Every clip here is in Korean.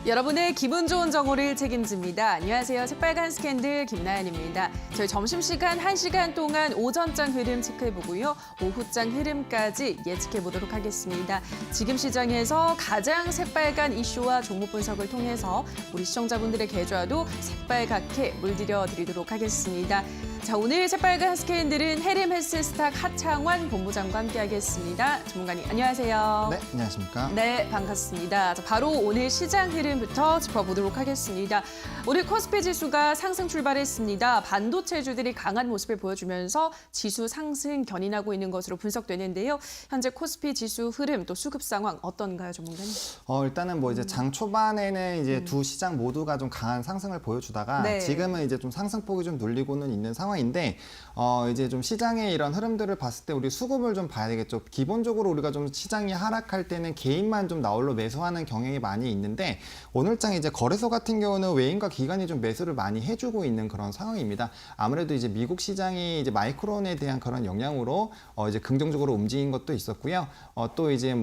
여러분의 기분 좋은 정오를 책임집니다. 안녕하세요. 새빨간 스캔들 김나연입니다. 저희 점심시간 1시간 동안 오전장 흐름 체크해보고요. 오후장 흐름까지 예측해보도록 하겠습니다. 지금 시장에서 가장 새빨간 이슈와 종목 분석을 통해서 우리 시청자분들의 계좌도 새빨갛게 물들여 드리도록 하겠습니다. 자, 오늘 새빨간 스캔들은 해림 헬스스탁 하창환 본부장과 함께하겠습니다. 전문가님, 안녕하세요. 네, 안녕하십니까? 네, 반갑습니다. 자, 바로 오늘 시장 흐름부터 짚어보도록 하겠습니다. 오늘 코스피 지수가 상승 출발했습니다. 반도체주들이 강한 모습을 보여주면서 지수 상승 견인하고 있는 것으로 분석되는데요. 현재 코스피 지수 흐름 또 수급 상황 어떤가요, 전문가님? 일단은 뭐 이제 장 초반에는 이제 두 시장 모두가 좀 강한 상승을 보여주다가 네. 지금은 이제 좀 상승폭이 좀 눌리고는 있는 상황인데 이제 좀 시장의 이런 흐름들을 봤을 때 우리 수급을 좀 봐야 되겠죠. 기본적으로 우리가 좀 시장이 하락할 때는 개인만 좀 나홀로 매수하는 경향이 많이 있는데 오늘장 이제 거래소 같은 경우는 외인과 기관이 좀 매수를 많이 해주고 있는 그런 상황입니다. 아무래도 이제 미국 시장이 이제 마이크론에 대한 그런 영향으로 이제 긍정적으로 움직인 것도 있었고요. 또 이제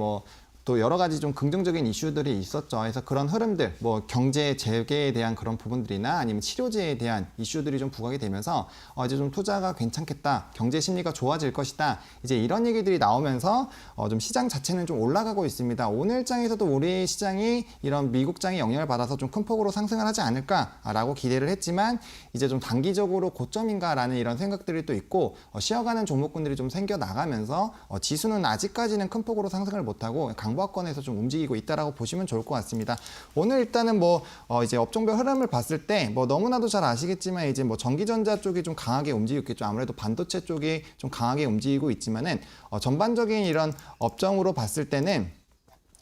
또 여러 가지 좀 긍정적인 이슈들이 있었죠. 그래서 그런 흐름들, 뭐 경제 재개에 대한 그런 부분들이나 아니면 치료제에 대한 이슈들이 좀 부각이 되면서 이제 좀 투자가 괜찮겠다, 경제 심리가 좋아질 것이다. 이제 이런 얘기들이 나오면서 좀 시장 자체는 좀 올라가고 있습니다. 오늘장에서도 우리 시장이 이런 미국장의 영향을 받아서 좀 큰 폭으로 상승을 하지 않을까라고 기대를 했지만 이제 좀 단기적으로 고점인가라는 이런 생각들이 또 있고 쉬어가는 종목군들이 좀 생겨 나가면서 지수는 아직까지는 큰 폭으로 상승을 못하고 강보합권에서 좀 움직이고 있다라고 보시면 좋을 것 같습니다. 오늘 일단은 이제 업종별 흐름을 봤을 때 너무나도 잘 아시겠지만 이제 전기전자 쪽이 좀 강하게 움직였겠죠. 아무래도 반도체 쪽이 좀 강하게 움직이고 있지만은 전반적인 이런 업종으로 봤을 때는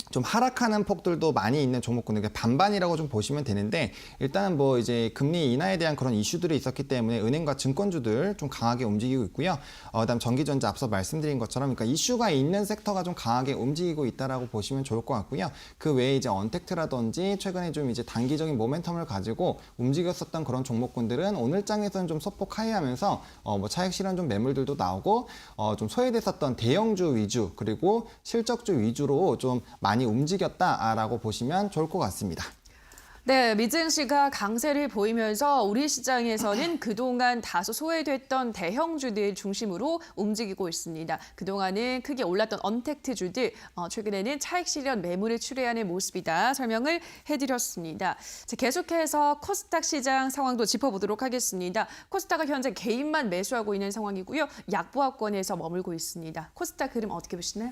좀 하락하는 폭들도 많이 있는 종목군들, 반반이라고 좀 보시면 되는데 일단은 이제 금리 인하에 대한 그런 이슈들이 있었기 때문에 은행과 증권주들 좀 강하게 움직이고 있고요. 그다음 전기전자 앞서 말씀드린 것처럼 그러니까 이슈가 있는 섹터가 좀 강하게 움직이고 있다라고 보시면 좋을 것 같고요. 그 외에 이제 언택트라든지 최근에 좀 이제 단기적인 모멘텀을 가지고 움직였었던 그런 종목군들은 오늘장에서는 좀 소폭 하이하면서 차익 실현 좀 매물들도 나오고 좀 소외됐었던 대형주 위주 그리고 실적주 위주로 좀 많이 움직였다라고 보시면 좋을 것 같습니다. 네, 미증시가 강세를 보이면서 우리 시장에서는 그동안 다소 소외됐던 대형주들 중심으로 움직이고 있습니다. 그동안은 크게 올랐던 언택트주들, 최근에는 차익 실현 매물을 출회하는 모습이다 설명을 해드렸습니다. 자, 계속해서 코스닥 시장 상황도 짚어보도록 하겠습니다. 코스닥은 현재 개인만 매수하고 있는 상황이고요. 약보합권에서 머물고 있습니다. 코스닥 흐름 어떻게 보시나요?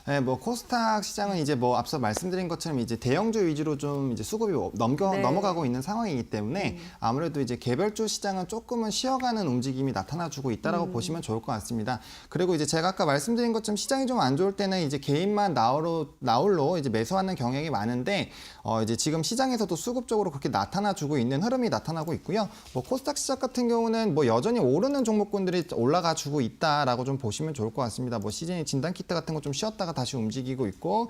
네, 코스닥 시장은 이제 앞서 말씀드린 것처럼 이제 대형주 위주로 좀 이제 수급이 넘어가고 있는 상황이기 때문에 아무래도 이제 개별주 시장은 조금은 쉬어가는 움직임이 나타나주고 있다라고 보시면 좋을 것 같습니다. 그리고 이제 제가 아까 말씀드린 것처럼 시장이 좀 안 좋을 때는 이제 개인만 나홀로 이제 매수하는 경향이 많은데 이제 지금 시장에서도 수급적으로 그렇게 나타나주고 있는 흐름이 나타나고 있고요. 코스닥 시장 같은 경우는 여전히 오르는 종목군들이 올라가주고 있다라고 좀 보시면 좋을 것 같습니다. 시즌이 진단키트 같은 거 좀 쉬었다가 다시 움직이고 있고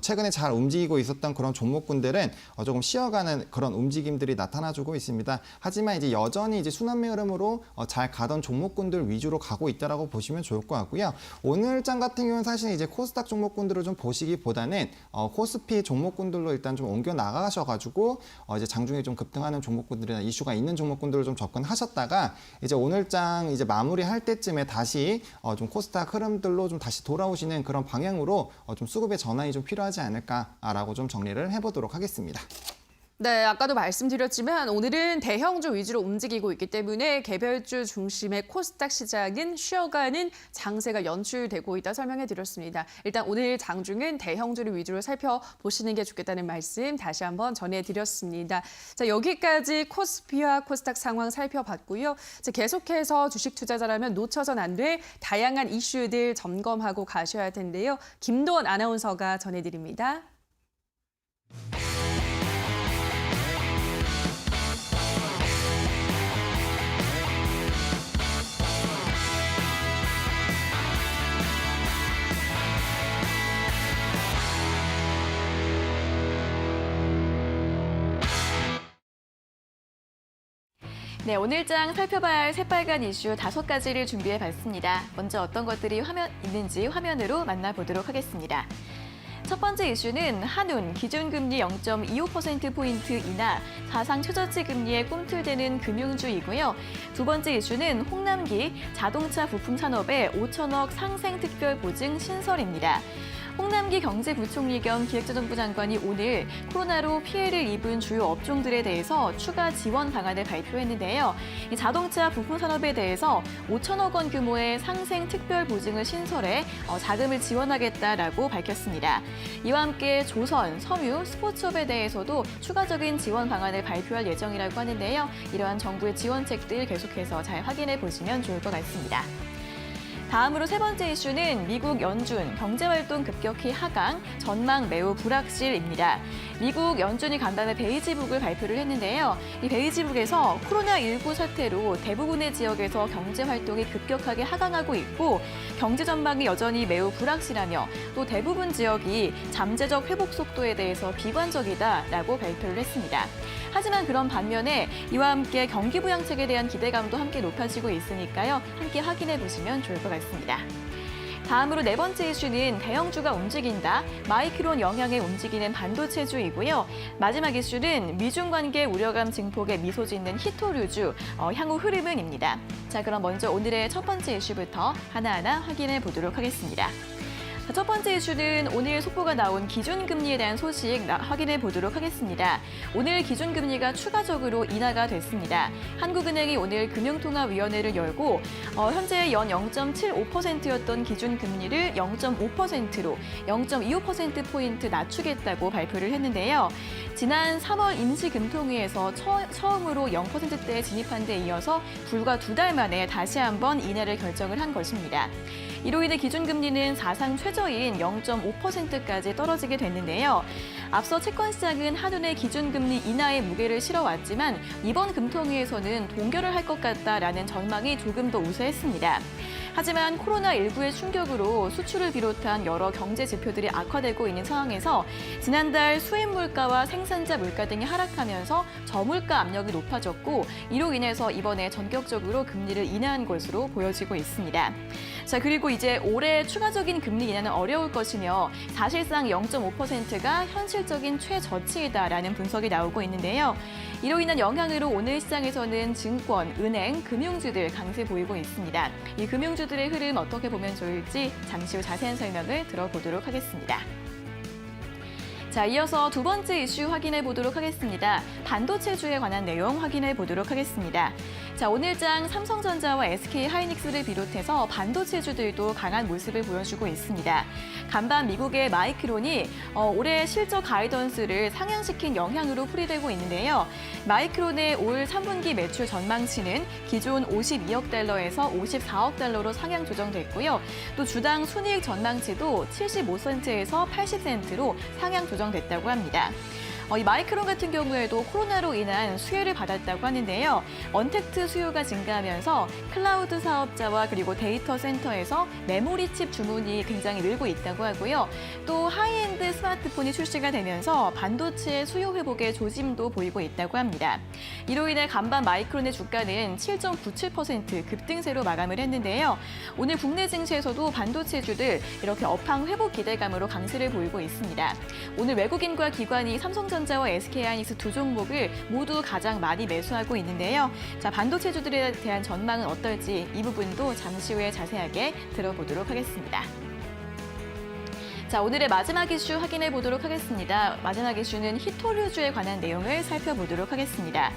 최근에 잘 움직이고 있었던 그런 종목군들은 조금 쉬어가는 그런 움직임들이 나타나주고 있습니다. 하지만 이제 여전히 이제 순환매 흐름으로 잘 가던 종목군들 위주로 가고 있다라고 보시면 좋을 것 같고요. 오늘장 같은 경우는 사실 이제 코스닥 종목군들을 좀 보시기보다는 코스피 종목군들로 일단 좀 옮겨 나가셔가지고 이제 장중에 좀 급등하는 종목군들이나 이슈가 있는 종목군들을 좀 접근하셨다가 이제 오늘장 이제 마무리할 때쯤에 다시 좀 코스닥 흐름들로 좀 다시 돌아오시는 그런 방향으로 좀 수급의 전환이 좀 필요하지 않을까라고 좀 정리를 해보도록 하겠습니다. 네, 아까도 말씀드렸지만 오늘은 대형주 위주로 움직이고 있기 때문에 개별주 중심의 코스닥 시장은 쉬어가는 장세가 연출되고 있다 설명해드렸습니다. 일단 오늘 장중은 대형주를 위주로 살펴보시는 게 좋겠다는 말씀 다시 한번 전해드렸습니다. 자, 여기까지 코스피와 코스닥 상황 살펴봤고요. 자, 계속해서 주식 투자자라면 놓쳐선 안 될 다양한 이슈들 점검하고 가셔야 할 텐데요. 김도원 아나운서가 전해드립니다. 네, 오늘장 살펴봐야 할 새빨간 이슈 5가지를 준비해봤습니다. 먼저 어떤 것들이 있는지 화면으로 만나보도록 하겠습니다. 첫 번째 이슈는 한운 기준금리 0.25%포인트 인하, 사상 최저치 금리에 꿈틀대는 금융주이고요. 두 번째 이슈는 홍남기 자동차 부품 산업의 5천억 상생 특별 보증 신설입니다. 홍남기 경제부총리 겸 기획재정부 장관이 오늘 코로나로 피해를 입은 주요 업종들에 대해서 추가 지원 방안을 발표했는데요. 이 자동차 부품 산업에 대해서 5천억 원 규모의 상생 특별 보증을 신설해 자금을 지원하겠다라고 밝혔습니다. 이와 함께 조선, 섬유, 스포츠업에 대해서도 추가적인 지원 방안을 발표할 예정이라고 하는데요. 이러한 정부의 지원책들 계속해서 잘 확인해 보시면 좋을 것 같습니다. 다음으로 세 번째 이슈는 미국 연준 경제활동 급격히 하강, 전망 매우 불확실입니다. 미국 연준이 간밤에 베이지북을 발표를 했는데요. 이 베이지북에서 코로나19 사태로 대부분의 지역에서 경제활동이 급격하게 하강하고 있고 경제 전망이 여전히 매우 불확실하며 또 대부분 지역이 잠재적 회복 속도에 대해서 비관적이다라고 발표를 했습니다. 하지만 그런 반면에 이와 함께 경기 부양책에 대한 기대감도 함께 높아지고 있으니까요. 함께 확인해 보시면 좋을 것 같습니다. 다음으로 네 번째 이슈는 대형주가 움직인다. 마이크론 영향에 움직이는 반도체주이고요. 마지막 이슈는 미중 관계 우려감 증폭에 미소 짓는 히토류주, 향후 흐름은입니다. 자, 그럼 먼저 오늘의 첫 번째 이슈부터 하나하나 확인해 보도록 하겠습니다. 첫 번째 이슈는 오늘 속보가 나온 기준금리에 대한 소식 확인해 보도록 하겠습니다. 오늘 기준금리가 추가적으로 인하가 됐습니다. 한국은행이 오늘 금융통화위원회를 열고 현재 연 0.75%였던 기준금리를 0.5%로 0.25%포인트 낮추겠다고 발표를 했는데요. 지난 3월 임시금통위에서 처음으로 0%대에 진입한 데 이어서 불과 2달 만에 다시 한번 인하를 결정을 한 것입니다. 이로 인해 기준금리는 사상 최저인 0.5%까지 떨어지게 됐는데요. 앞서 채권시장은 한운의 기준금리 인하의 무게를 실어왔지만 이번 금통위에서는 동결을 할 것 같다라는 전망이 조금 더 우세했습니다. 하지만 코로나19의 충격으로 수출을 비롯한 여러 경제 지표들이 악화되고 있는 상황에서 지난달 수입 물가와 생산자 물가 등이 하락하면서 저물가 압력이 높아졌고 이로 인해서 이번에 전격적으로 금리를 인하한 것으로 보여지고 있습니다. 자, 그리고 이제 올해 추가적인 금리 인하는 어려울 것이며 사실상 0.5%가 현실적인 최저치이다라는 분석이 나오고 있는데요. 이로 인한 영향으로 오늘 시장에서는 증권, 은행, 금융주들 강세 보이고 있습니다. 이 금융주들의 흐름 어떻게 보면 좋을지 잠시 후 자세한 설명을 들어보도록 하겠습니다. 자, 이어서 두 번째 이슈 확인해 보도록 하겠습니다. 반도체주에 관한 내용 확인해 보도록 하겠습니다. 자, 오늘장 삼성전자와 SK하이닉스를 비롯해서 반도체주들도 강한 모습을 보여주고 있습니다. 간밤 미국의 마이크론이 올해 실적 가이던스를 상향시킨 영향으로 풀이되고 있는데요. 마이크론의 올 3분기 매출 전망치는 기존 52억 달러에서 54억 달러로 상향 조정됐고요. 또 주당 순이익 전망치도 75센트에서 80센트로 상향 조정됐다고 합니다. 이 마이크론 같은 경우에도 코로나로 인한 수혜를 받았다고 하는데요. 언택트 수요가 증가하면서 클라우드 사업자와 그리고 데이터 센터에서 메모리 칩 주문이 굉장히 늘고 있다고 하고요. 또 하이엔드 스마트폰이 출시가 되면서 반도체 수요 회복의 조짐도 보이고 있다고 합니다. 이로 인해 간밤 마이크론의 주가는 7.97% 급등세로 마감을 했는데요. 오늘 국내 증시에서도 반도체주들 이렇게 업황 회복 기대감으로 강세를 보이고 있습니다. 오늘 외국인과 기관이 삼성전자와 SK하이닉스 두 종목을 모두 가장 많이 매수하고 있는데요. 자, 반도체주들에 대한 전망은 어떨지 이 부분도 잠시 후에 자세하게 들어보도록 하겠습니다. 자, 오늘의 마지막 이슈 확인해 보도록 하겠습니다. 마지막 이슈는 히토류주에 관한 내용을 살펴보도록 하겠습니다.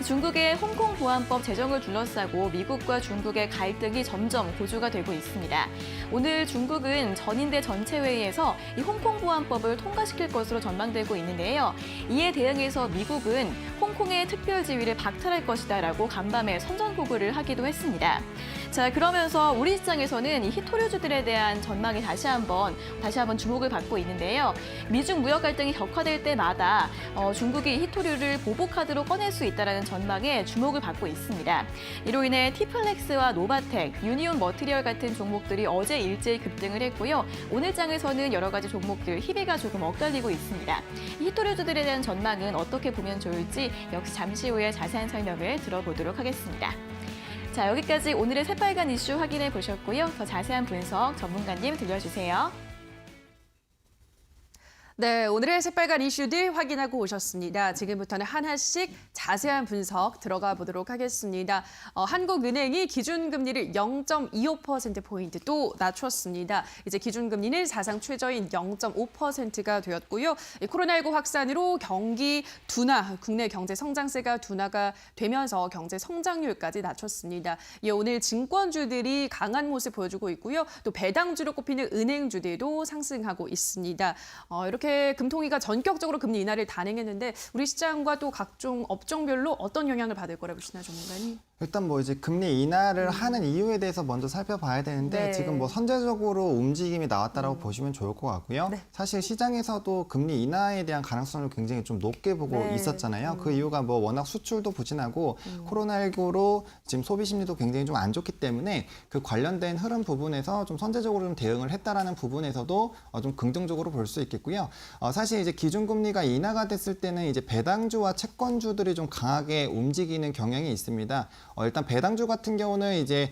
중국의 홍콩 보안법 제정을 둘러싸고 미국과 중국의 갈등이 점점 고조가 되고 있습니다. 오늘 중국은 전인대 전체 회의에서 이 홍콩 보안법을 통과시킬 것으로 전망되고 있는데요. 이에 대응해서 미국은 홍콩의 특별 지위를 박탈할 것이다라고 간밤에 선전포고를 하기도 했습니다. 자, 그러면서 우리 시장에서는 이 히토류주들에 대한 전망이 다시 한번 주목을 받고 있는데요. 미중 무역 갈등이 격화될 때마다 중국이 히토류를 보복카드로 꺼낼 수 있다는 전망에 주목을 받고 있습니다. 이로 인해 티플렉스와 노바텍, 유니온 머티리얼 같은 종목들이 어제 일제히 급등을 했고요. 오늘 장에서는 여러 가지 종목들 희비가 조금 엇갈리고 있습니다. 이 히토류주들에 대한 전망은 어떻게 보면 좋을지 역시 잠시 후에 자세한 설명을 들어보도록 하겠습니다. 자, 여기까지 오늘의 새빨간 이슈 확인해 보셨고요. 더 자세한 분석 전문가님 들려주세요. 네, 오늘의 새빨간 이슈들 확인하고 오셨습니다. 지금부터는 하나씩 자세한 분석 들어가 보도록 하겠습니다. 한국은행이 기준금리를 0.25%포인트 또 낮췄습니다. 이제 기준금리는 사상 최저인 0.5%가 되었고요. 코로나19 확산으로 경기 둔화, 국내 경제 성장세가 둔화가 되면서 경제 성장률까지 낮췄습니다. 오늘 증권주들이 강한 모습 보여주고 있고요. 또 배당주로 꼽히는 은행주들도 상승하고 있습니다. 이렇게 금통위가 전격적으로 금리 인하를 단행했는데 우리 시장과 또 각종 업종별로 어떤 영향을 받을 거라고 보시나요, 전문가님? 일단 뭐 이제 금리 인하를 하는 이유에 대해서 먼저 살펴봐야 되는데 네. 지금 뭐 선제적으로 움직임이 나왔다라고 보시면 좋을 것 같고요. 네. 사실 시장에서도 금리 인하에 대한 가능성을 굉장히 좀 높게 보고 네. 있었잖아요. 그 이유가 뭐 워낙 수출도 부진하고 코로나19로 지금 소비 심리도 굉장히 좀 안 좋기 때문에 그 관련된 흐름 부분에서 좀 선제적으로 좀 대응을 했다라는 부분에서도 좀 긍정적으로 볼 수 있겠고요. 사실 이제 기준금리가 인하가 됐을 때는 이제 배당주와 채권주들이 좀 강하게 움직이는 경향이 있습니다. 일단 배당주 같은 경우는 이제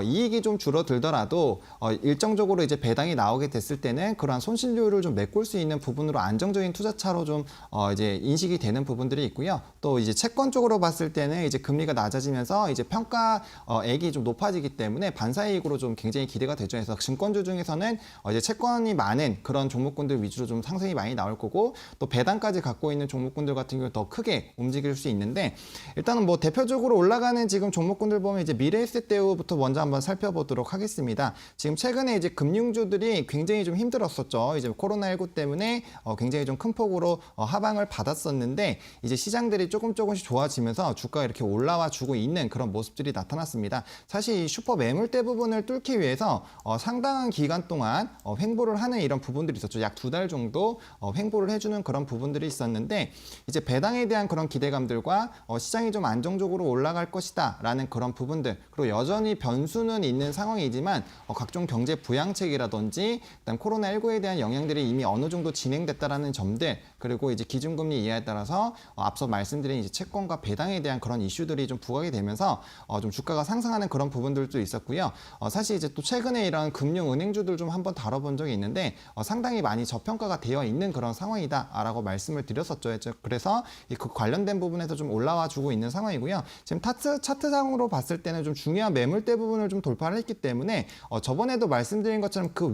이익이 좀 줄어들더라도 일정적으로 이제 배당이 나오게 됐을 때는 그러한 손실률을 좀 메꿀 수 있는 부분으로 안정적인 투자차로 좀 이제 인식이 되는 부분들이 있고요. 또 이제 채권 쪽으로 봤을 때는 이제 금리가 낮아지면서 이제 평가액이 좀 높아지기 때문에 반사이익으로 좀 굉장히 기대가 되죠. 그래서 증권주 중에서는 이제 채권이 많은 그런 종목군들 위주로 좀 상승이 많이 나올 거고 또 배당까지 갖고 있는 종목군들 같은 경우 더 크게 움직일 수 있는데 일단은 뭐 대표적으로 올라가는 지금 종목군들 보면 이제 미래에셋대우부터 먼저 한번 살펴보도록 하겠습니다. 지금 최근에 이제 금융주들이 굉장히 좀 힘들었었죠. 이제 코로나19 때문에 굉장히 좀 큰 폭으로 하방을 받았었는데 이제 시장들이 조금씩 좋아지면서 주가가 이렇게 올라와 주고 있는 그런 모습들이 나타났습니다. 사실 이 슈퍼 매물대 부분을 뚫기 위해서 상당한 기간 동안 횡보를 하는 이런 부분들이 있었죠. 약 2달 정도 횡보를 해주는 그런 부분들이 있었는데 이제 배당에 대한 그런 기대감들과 시장이 좀 안정적으로 올라갈 것이다 라는 그런 부분들 그리고 여전히 변수는 있는 상황이지만 각종 경제 부양책이라든지 그다음 코로나19에 대한 영향들이 이미 어느 정도 진행됐다라는 점들 그리고 이제 기준금리 이하에 따라서 앞서 말씀드린 이제 채권과 배당에 대한 그런 이슈들이 좀 부각이 되면서 좀 주가가 상승하는 그런 부분들도 있었고요. 사실 이제 또 최근에 이런 금융은행주들 좀 한번 다뤄본 적이 있는데 상당히 많이 저평가가 되어 있는 그런 상황이다라고 말씀을 드렸었죠. 그래서 그 관련된 부분에서 좀 올라와 주고 있는 상황이고요. 지금 차트상으로 봤을 때는 좀 중요한 매물대 부분을 좀 돌파를 했기 때문에 저번에도 말씀드린 것처럼 그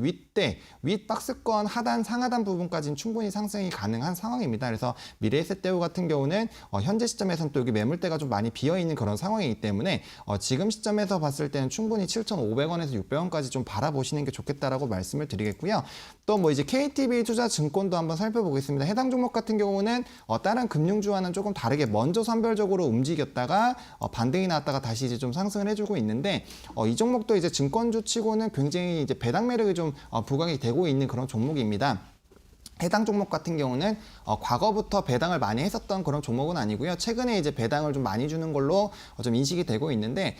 윗 박스권 하단 상하단 부분까지는 충분히 상승이 가능한 상황입니다. 그래서 미래에셋대우 같은 경우는 현재 시점에서는 또 여기 매물대가 좀 많이 비어있는 그런 상황이기 때문에 지금 시점에서 봤을 때는 충분히 7,500원에서 600원까지 좀 바라보시는 게 좋겠다라고 말씀을 드리겠고요. 또 뭐 이제 KTB 투자증권도 한번 살펴보겠습니다. 해당 종목 같은 경우는 다른 금융주와는 조금 다르게 먼저 선별적으로 움직였다가 반등이 나왔다가 다시 이제 좀 상승을 해주고 있는데 이 종목도 이제 증권주 치고는 굉장히 이제 배당 매력이 좀 부각이 되고 있는 그런 종목입니다. 해당 종목 같은 경우는 과거부터 배당을 많이 했었던 그런 종목은 아니고요. 최근에 이제 배당을 좀 많이 주는 걸로 좀 인식이 되고 있는데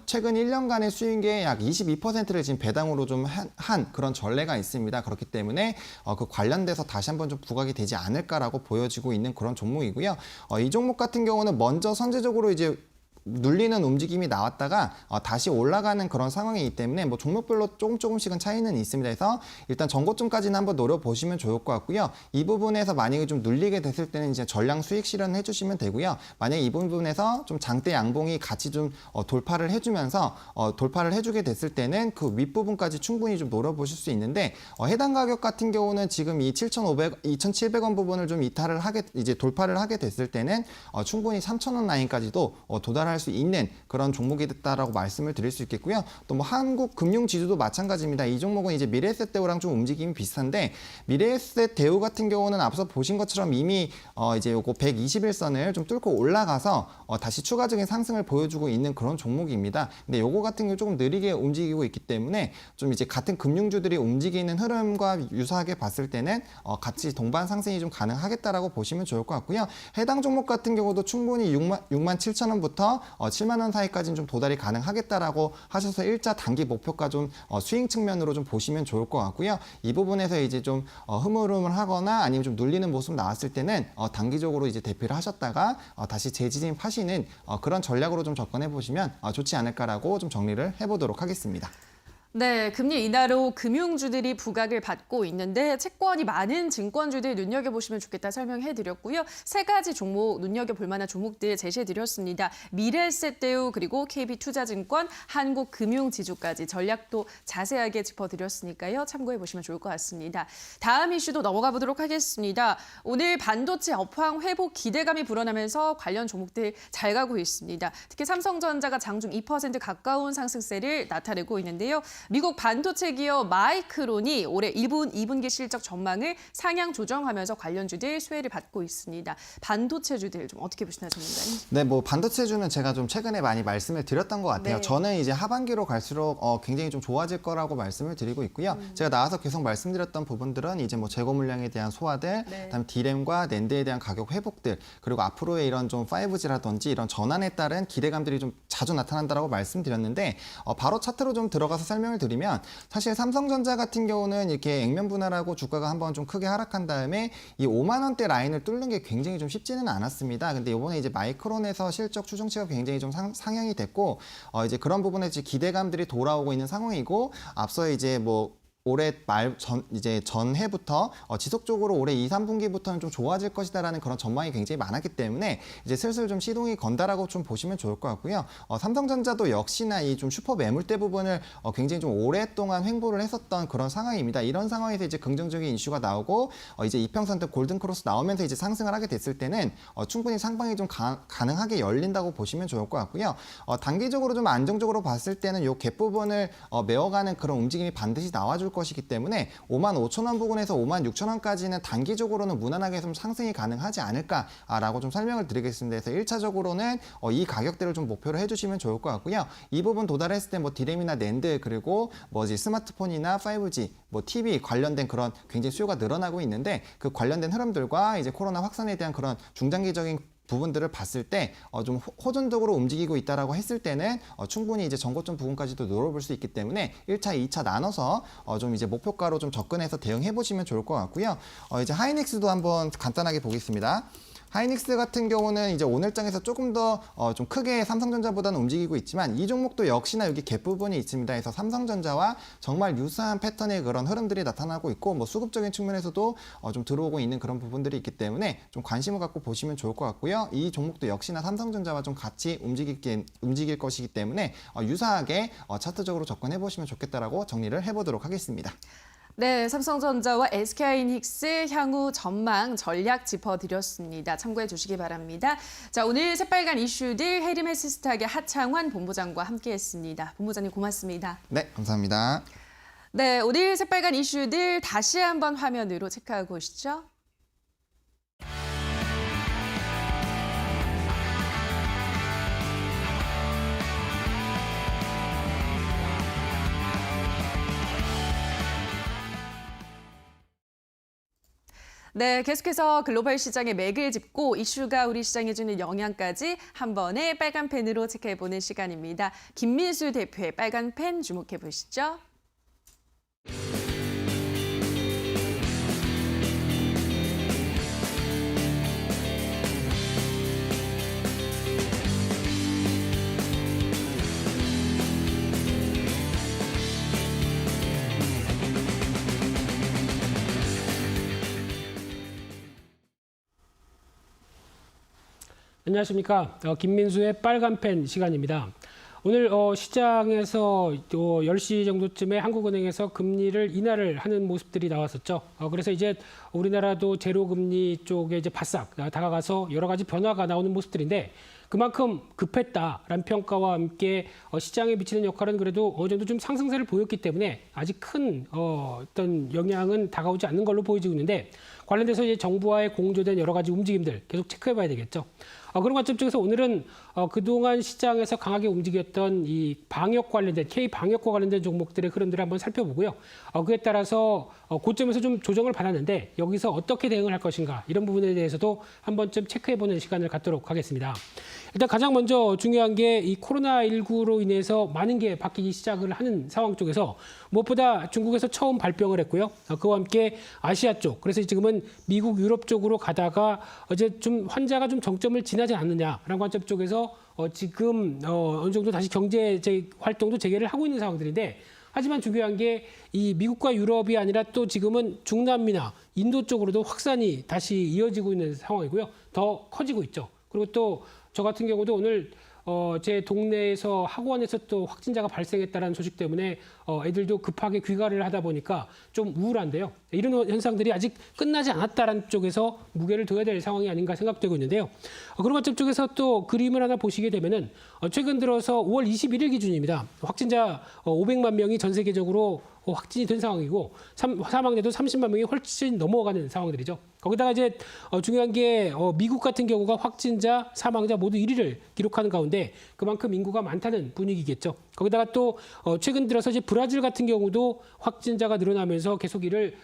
최근 1년간의 수익의 약 22%를 지금 배당으로 좀 한 그런 전례가 있습니다. 그렇기 때문에 그 관련돼서 다시 한번 좀 부각이 되지 않을까라고 보여지고 있는 그런 종목이고요. 이 종목 같은 경우는 먼저 선제적으로 이제 눌리는 움직임이 나왔다가 다시 올라가는 그런 상황이기 때문에 뭐 종목별로 조금씩은 차이는 있습니다. 그래서 일단 전고점까지는 한번 노려보시면 좋을 것 같고요. 이 부분에서 만약에 좀 눌리게 됐을 때는 이제 전량 수익 실현을 해주시면 되고요. 만약에 이 부분에서 좀 장대 양봉이 같이 좀 돌파를 해주면서 돌파를 해주게 됐을 때는 그 윗부분까지 충분히 좀 노려보실 수 있는데 해당 가격 같은 경우는 지금 이 2,700원 부분을 좀 이제 돌파를 하게 됐을 때는 충분히 3,000원 라인까지도 도달할 수 있는 그런 종목이 됐다라고 말씀을 드릴 수 있겠고요. 또 뭐 한국 금융 지수도 마찬가지입니다. 이 종목은 이제 미래에셋대우랑 좀 움직임이 비슷한데 미래에셋대우 같은 경우는 앞서 보신 것처럼 이미 이제 요거 121선을 좀 뚫고 올라가서 다시 추가적인 상승을 보여주고 있는 그런 종목입니다. 근데 요거 같은 경우 조금 느리게 움직이고 있기 때문에 좀 이제 같은 금융주들이 움직이는 흐름과 유사하게 봤을 때는 같이 동반 상승이 좀 가능하겠다라고 보시면 좋을 것 같고요. 해당 종목 같은 경우도 충분히 67,000원부터 7만 원 사이까지는 좀 도달이 가능하겠다라고 하셔서 일자 단기 목표가 좀 스윙 측면으로 좀 보시면 좋을 것 같고요. 이 부분에서 이제 좀 흐물흐물하거나 아니면 좀 눌리는 모습 나왔을 때는 단기적으로 이제 대피를 하셨다가 다시 재진입하시는 그런 전략으로 좀 접근해 보시면 좋지 않을까라고 좀 정리를 해보도록 하겠습니다. 네, 금리 인하로 금융주들이 부각을 받고 있는데 채권이 많은 증권주들 눈여겨보시면 좋겠다 설명해드렸고요. 세 가지 종목 눈여겨볼 만한 종목들 제시해드렸습니다. 미래에셋대우 그리고 KB투자증권, 한국금융지주까지 전략도 자세하게 짚어드렸으니까요. 참고해보시면 좋을 것 같습니다. 다음 이슈도 넘어가 보도록 하겠습니다. 오늘 반도체 업황 회복 기대감이 불어나면서 관련 종목들 잘 가고 있습니다. 특히 삼성전자가 장중 2% 가까운 상승세를 나타내고 있는데요. 미국 반도체 기업 마이크론이 올해 1분, 2분기 실적 전망을 상향 조정하면서 관련주들 수혜를 받고 있습니다. 반도체주들 좀 어떻게 보시나요, 전문가님? 네, 뭐 반도체주는 제가 좀 최근에 많이 말씀을 드렸던 것 같아요. 네. 저는 이제 하반기로 갈수록 굉장히 좀 좋아질 거라고 말씀을 드리고 있고요. 제가 나와서 계속 말씀드렸던 부분들은 이제 뭐 재고 물량에 대한 소화들, 네. 그다음에 D램과 낸드에 대한 가격 회복들, 그리고 앞으로의 이런 좀 5G라든지 이런 전환에 따른 기대감들이 좀 자주 나타난다라고 말씀드렸는데 바로 차트로 좀 들어가서 설명을 드리면 사실 삼성전자 같은 경우는 이렇게 액면 분할하고 주가가 한번 좀 크게 하락한 다음에 이 5만 원대 라인을 뚫는 게 굉장히 좀 쉽지는 않았습니다. 근데 이번에 이제 마이크론에서 실적 추정치가 굉장히 좀 상향이 됐고 이제 그런 부분에 이제 기대감들이 돌아오고 있는 상황이고 앞서 이제 뭐 올해 이제 전해부터 지속적으로 올해 2, 3분기부터는 좀 좋아질 것이다라는 그런 전망이 굉장히 많았기 때문에 이제 슬슬 좀 시동이 건다라고 좀 보시면 좋을 것 같고요. 삼성전자도 역시나 이 좀 슈퍼 매물대 부분을 굉장히 좀 오랫동안 횡보를 했었던 그런 상황입니다. 이런 상황에서 이제 긍정적인 이슈가 나오고 이제 이평선대 골든크로스 나오면서 이제 상승을 하게 됐을 때는 충분히 상방이 좀 가능하게 열린다고 보시면 좋을 것 같고요. 단기적으로 좀 안정적으로 봤을 때는 이 갭 부분을 메워가는 그런 움직임이 반드시 나와줄 것이기 때문에 5만 5천 원 부근에서 5만 6천 원까지는 단기적으로는 무난하게 좀 상승이 가능하지 않을까라고 좀 설명을 드리겠습니다. 그래서 1차적으로는 이 가격대를 좀 목표로 해주시면 좋을 것 같고요. 이 부분 도달했을 때 뭐 D램이나 낸드 그리고 뭐지 스마트폰이나 5G, 뭐 TV 관련된 그런 굉장히 수요가 늘어나고 있는데 그 관련된 흐름들과 이제 코로나 확산에 대한 그런 중장기적인 부분들을 봤을 때 좀 호전적으로 움직이고 있다라고 했을 때는 충분히 이제 전고점 부분까지도 노려볼 수 있기 때문에 1차, 2차 나눠서 좀 이제 목표가로 좀 접근해서 대응해 보시면 좋을 것 같고요. 이제 하이닉스도 한번 간단하게 보겠습니다. 하이닉스 같은 경우는 이제 오늘장에서 조금 더 좀 크게 삼성전자보다는 움직이고 있지만 이 종목도 역시나 여기 갭 부분이 있습니다. 그래서 삼성전자와 정말 유사한 패턴의 그런 흐름들이 나타나고 있고 뭐 수급적인 측면에서도 좀 들어오고 있는 그런 부분들이 있기 때문에 좀 관심을 갖고 보시면 좋을 것 같고요. 이 종목도 역시나 삼성전자와 좀 같이 움직일 것이기 때문에 유사하게 차트적으로 접근해 보시면 좋겠다라고 정리를 해보도록 하겠습니다. 네, 삼성전자와 SK하이닉스 향후 전망 전략 짚어드렸습니다. 참고해 주시기 바랍니다. 자, 오늘 새빨간 이슈들 헤르메스스탁의 하창환 본부장과 함께했습니다. 본부장님 고맙습니다. 네, 감사합니다. 네, 오늘 새빨간 이슈들 다시 한번 화면으로 체크하고 오시죠. 네, 계속해서 글로벌 시장의 맥을 짚고 이슈가 우리 시장에 주는 영향까지 한 번에 빨간 펜으로 체크해보는 시간입니다. 김민수 대표의 빨간 펜 주목해 보시죠. 안녕하십니까. 김민수의 빨간펜 시간입니다. 오늘 시장에서 10시 정도쯤에 한국은행에서 금리를 인하를 하는 모습들이 나왔었죠. 그래서 이제 우리나라도 제로금리 쪽에 이제 바싹 다가가서 여러 가지 변화가 나오는 모습들인데 그만큼 급했다라는 평가와 함께 시장에 미치는 역할은 그래도 어느 정도 좀 상승세를 보였기 때문에 아직 큰 어떤 영향은 다가오지 않는 걸로 보여지고 있는데 관련돼서 이제 정부와의 공조된 여러 가지 움직임들 계속 체크해봐야 되겠죠. 그런 관점 쪽에서 오늘은 그동안 시장에서 강하게 움직였던 이 방역 관련된 K-방역과 관련된 종목들의 흐름들을 한번 살펴보고요. 그에 따라서 고점에서 좀 조정을 받았는데 여기서 어떻게 대응을 할 것인가 이런 부분에 대해서도 한 번쯤 체크해보는 시간을 갖도록 하겠습니다. 일단 가장 먼저 중요한 게 이 코로나19로 인해서 많은 게 바뀌기 시작을 하는 상황 쪽에서 무엇보다 중국에서 처음 발병을 했고요. 그와 함께 아시아 쪽, 그래서 지금은 미국, 유럽 쪽으로 가다가 이제 좀 환자가 좀 정점을 지나지 않느냐라는 관점 쪽에서 지금 어느 정도 다시 경제 활동도 재개를 하고 있는 상황들인데 하지만 중요한 게 이 미국과 유럽이 아니라 또 지금은 중남미나 인도 쪽으로도 확산이 다시 이어지고 있는 상황이고요. 더 커지고 있죠. 그리고 또 저 같은 경우도 오늘 제 동네에서 학원에서 또 확진자가 발생했다는 소식 때문에 애들도 급하게 귀가를 하다 보니까 좀 우울한데요. 이런 현상들이 아직 끝나지 않았다는 쪽에서 무게를 둬야 될 상황이 아닌가 생각되고 있는데요. 그런 관점 쪽에서 또 그림을 하나 보시게 되면은 최근 들어서 5월 21일 기준입니다. 확진자 500만 명이 전 세계적으로 확진이 된 상황이고 사망자도 30만 명이 훨씬 넘어가는 상황들이죠. 거기다가 이제 중요한 게 미국 같은 경우가 확진자, 사망자 모두 1위를 기록하는 가운데 그만큼 인구가 많다는 분위기겠죠. 거기다가 또 최근 들어서 이제 브라질 같은 경우도 확진자가 늘어나면서 계속 이를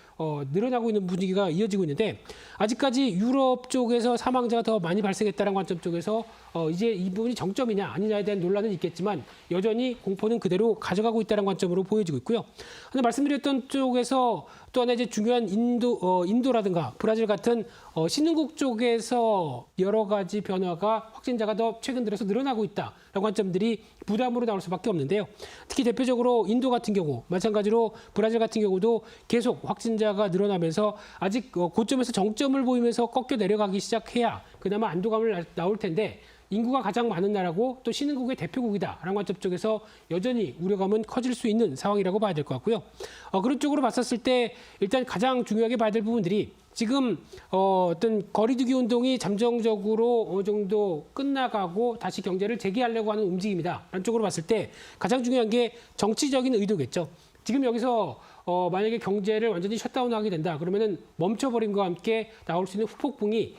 늘어나고 있는 분위기가 이어지고 있는데 아직까지 유럽 쪽에서 사망자가 더 많이 발생했다는 관점 쪽에서 이제 이 부분이 정점이냐 아니냐에 대한 논란은 있겠지만 여전히 공포는 그대로 가져가고 있다는 관점으로 보여지고 있고요. 근데 말씀드렸던 쪽에서 또 하나 이제 중요한 인도라든가 브라질 같은 신흥국 쪽에서 여러 가지 변화가 확진자가 더 최근 들어서 늘어나고 있다라는 관점들이 부담으로 나올 수밖에 없는데요. 특히 대표적으로 인도 같은 경우 마찬가지로 브라질 같은 경우도 계속 확진자가 늘어나면서 아직 고점에서 정점을 보이면서 꺾여 내려가기 시작해야 그나마 안도감을 나올 텐데 인구가 가장 많은 나라고 또 신흥국의 대표국이다라는 관점 쪽에서 여전히 우려감은 커질 수 있는 상황이라고 봐야 될 것 같고요. 그런 쪽으로 봤었을 때 일단 가장 중요하게 봐야 될 부분들이 지금 어떤 거리두기 운동이 잠정적으로 어느 정도 끝나가고 다시 경제를 재개하려고 하는 움직임이다. 라는 쪽으로 봤을 때 가장 중요한 게 정치적인 의도겠죠. 지금 여기서 만약에 경제를 완전히 셧다운하게 된다. 그러면은 멈춰버림과 함께 나올 수 있는 후폭풍이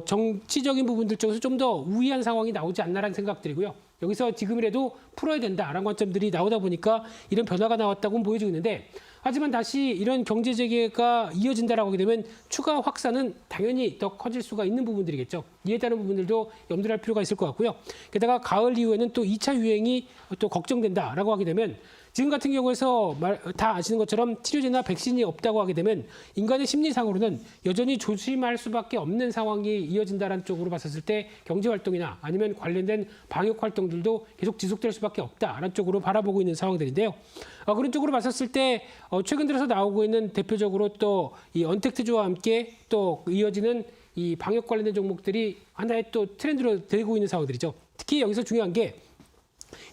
정치적인 부분들 쪽에서 좀 더 우위한 상황이 나오지 않나라는 생각들이고요. 여기서 지금이라도 풀어야 된다라는 관점들이 나오다 보니까 이런 변화가 나왔다고 보여지고 있는데 하지만 다시 이런 경제 재개가 이어진다라고 하게 되면 추가 확산은 당연히 더 커질 수가 있는 부분들이겠죠. 이에 따른 부분들도 염두할 필요가 있을 것 같고요. 게다가 가을 이후에는 또 2차 유행이 또 걱정된다라고 하게 되면 지금 같은 경우에서 다 아시는 것처럼 치료제나 백신이 없다고 하게 되면 인간의 심리상으로는 여전히 조심할 수밖에 없는 상황이 이어진다는 쪽으로 봤었을 때 경제활동이나 아니면 관련된 방역활동들도 계속 지속될 수밖에 없다라는 쪽으로 바라보고 있는 상황들인데요. 그런 쪽으로 봤었을 때 최근 들어서 나오고 있는 대표적으로 또 이 언택트주와 함께 또 이어지는 이 방역 관련된 종목들이 하나의 또 트렌드로 되고 있는 상황들이죠. 특히 여기서 중요한 게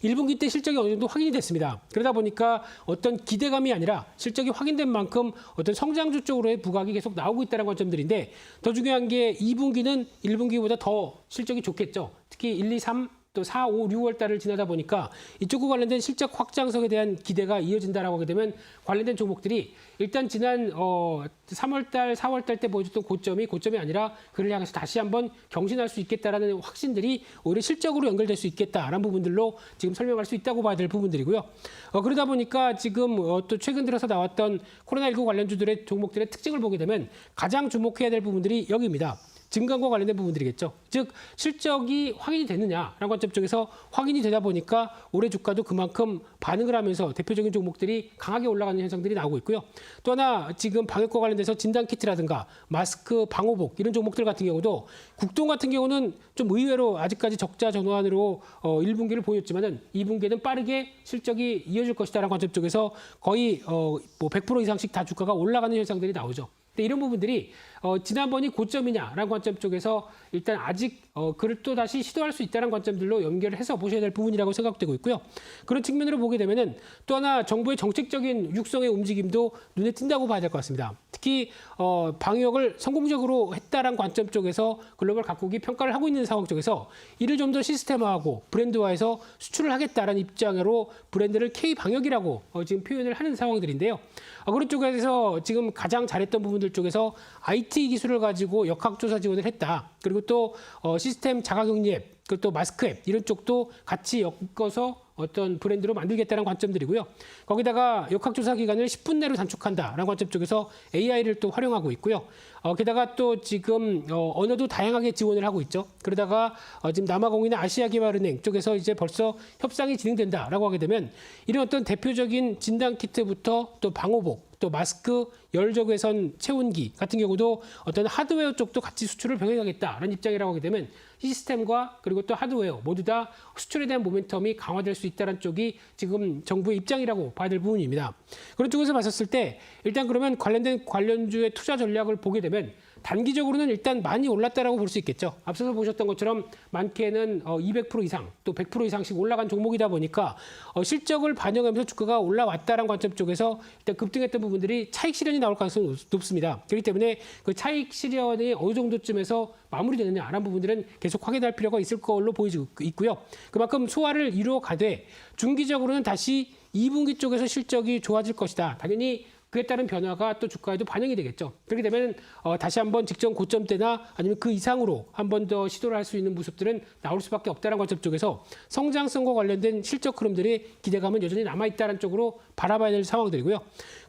1분기 때 실적이 어느 정도 확인이 됐습니다. 그러다 보니까 어떤 기대감이 아니라 실적이 확인된 만큼 어떤 성장주 쪽으로의 부각이 계속 나오고 있다는 관점들인데 더 중요한 게 2분기는 1분기보다 더 실적이 좋겠죠. 특히 1, 2, 3, 또 4, 5, 6월 달을 지나다 보니까 이쪽과 관련된 실적 확장성에 대한 기대가 이어진다라고 하게 되면 관련된 종목들이 일단 지난 3월 달, 4월 달 때 보여줬던 고점이 아니라 그를 향해서 다시 한번 경신할 수 있겠다라는 확신들이 오히려 실적으로 연결될 수 있겠다라는 부분들로 지금 설명할 수 있다고 봐야 될 부분들이고요. 그러다 보니까 지금 또 최근 들어서 나왔던 코로나19 관련주들의 종목들의 특징을 보게 되면 가장 주목해야 될 부분들이 여기입니다. 증강과 관련된 부분들이겠죠. 즉 실적이 확인이 됐느냐라는 관점 쪽에서 확인이 되다 보니까 올해 주가도 그만큼 반응을 하면서 대표적인 종목들이 강하게 올라가는 현상들이 나오고 있고요. 또 하나 지금 방역과 관련돼서 진단키트라든가 마스크, 방호복 이런 종목들 같은 경우도 국동 같은 경우는 좀 의외로 아직까지 적자 전환으로 1분기를 보였지만은 2분기에는 빠르게 실적이 이어질 것이다라는 관점 쪽에서 거의 뭐 100% 이상씩 다 주가가 올라가는 현상들이 나오죠. 근데 이런 부분들이 지난번이 고점이냐라는 관점 쪽에서 일단 아직 그를 또 다시 시도할 수 있다는 관점들로 연결을 해서 보셔야 될 부분이라고 생각되고 있고요. 그런 측면으로 보게 되면은 또 하나 정부의 정책적인 육성의 움직임도 눈에 띈다고 봐야 될 것 같습니다. 특히 방역을 성공적으로 했다라는 관점 쪽에서 글로벌 각국이 평가를 하고 있는 상황 쪽에서 이를 좀 더 시스템화하고 브랜드화해서 수출을 하겠다라는 입장으로 브랜드를 K-방역이라고 지금 표현을 하는 상황들인데요. 그런 쪽에서 지금 가장 잘했던 부분들 쪽에서 IT 기술을 가지고 역학조사 지원을 했다. 그리고 또 시스템 자가격리 앱, 그리고 또 마스크 앱 이런 쪽도 같이 엮어서 어떤 브랜드로 만들겠다는 관점들이고요. 거기다가 역학조사 기간을 10분 내로 단축한다라는 관점 쪽에서 AI를 또 활용하고 있고요. 게다가 또 지금 언어도 다양하게 지원을 하고 있죠. 그러다가 지금 남아공이나 아시아개발은행 쪽에서 이제 벌써 협상이 진행된다라고 하게 되면 이런 어떤 대표적인 진단키트부터 또 방호복, 또 마스크, 열적외선 체온기 같은 경우도 어떤 하드웨어 쪽도 같이 수출을 병행하겠다라는 입장이라고 하게 되면 시스템과 그리고 또 하드웨어 모두 다 수출에 대한 모멘텀이 강화될 수 있다는 쪽이 지금 정부의 입장이라고 봐야 될 부분입니다. 그런 쪽에서 봤었을 때 일단 그러면 관련된 관련주의 투자 전략을 보게 되면 단기적으로는 일단 많이 올랐다라고 볼 수 있겠죠. 앞서서 보셨던 것처럼 많게는 200% 이상 또 100% 이상씩 올라간 종목이다 보니까 실적을 반영하면서 주가가 올라왔다는 관점 쪽에서 일단 급등했던 부분들이 차익 실현이 나올 가능성이 높습니다. 그렇기 때문에 그 차익 실현이 어느 정도쯤에서 마무리되느냐 이런 부분들은 계속 확인할 필요가 있을 걸로 보이고 있고요. 그만큼 소화를 이루어 가되 중기적으로는 다시 2분기 쪽에서 실적이 좋아질 것이다. 당연히 그에 따른 변화가 또 주가에도 반영이 되겠죠. 그렇게 되면 다시 한번 직전 고점대나 아니면 그 이상으로 한 번 더 시도를 할 수 있는 모습들은 나올 수밖에 없다는 관점 쪽에서 성장성과 관련된 실적 흐름들이 기대감은 여전히 남아있다는 쪽으로 바라봐야 될 상황들이고요.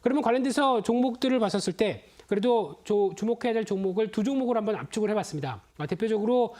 그러면 관련돼서 종목들을 봤었을 때 그래도 주목해야 될 종목을 두 종목을 한번 압축을 해봤습니다. 대표적으로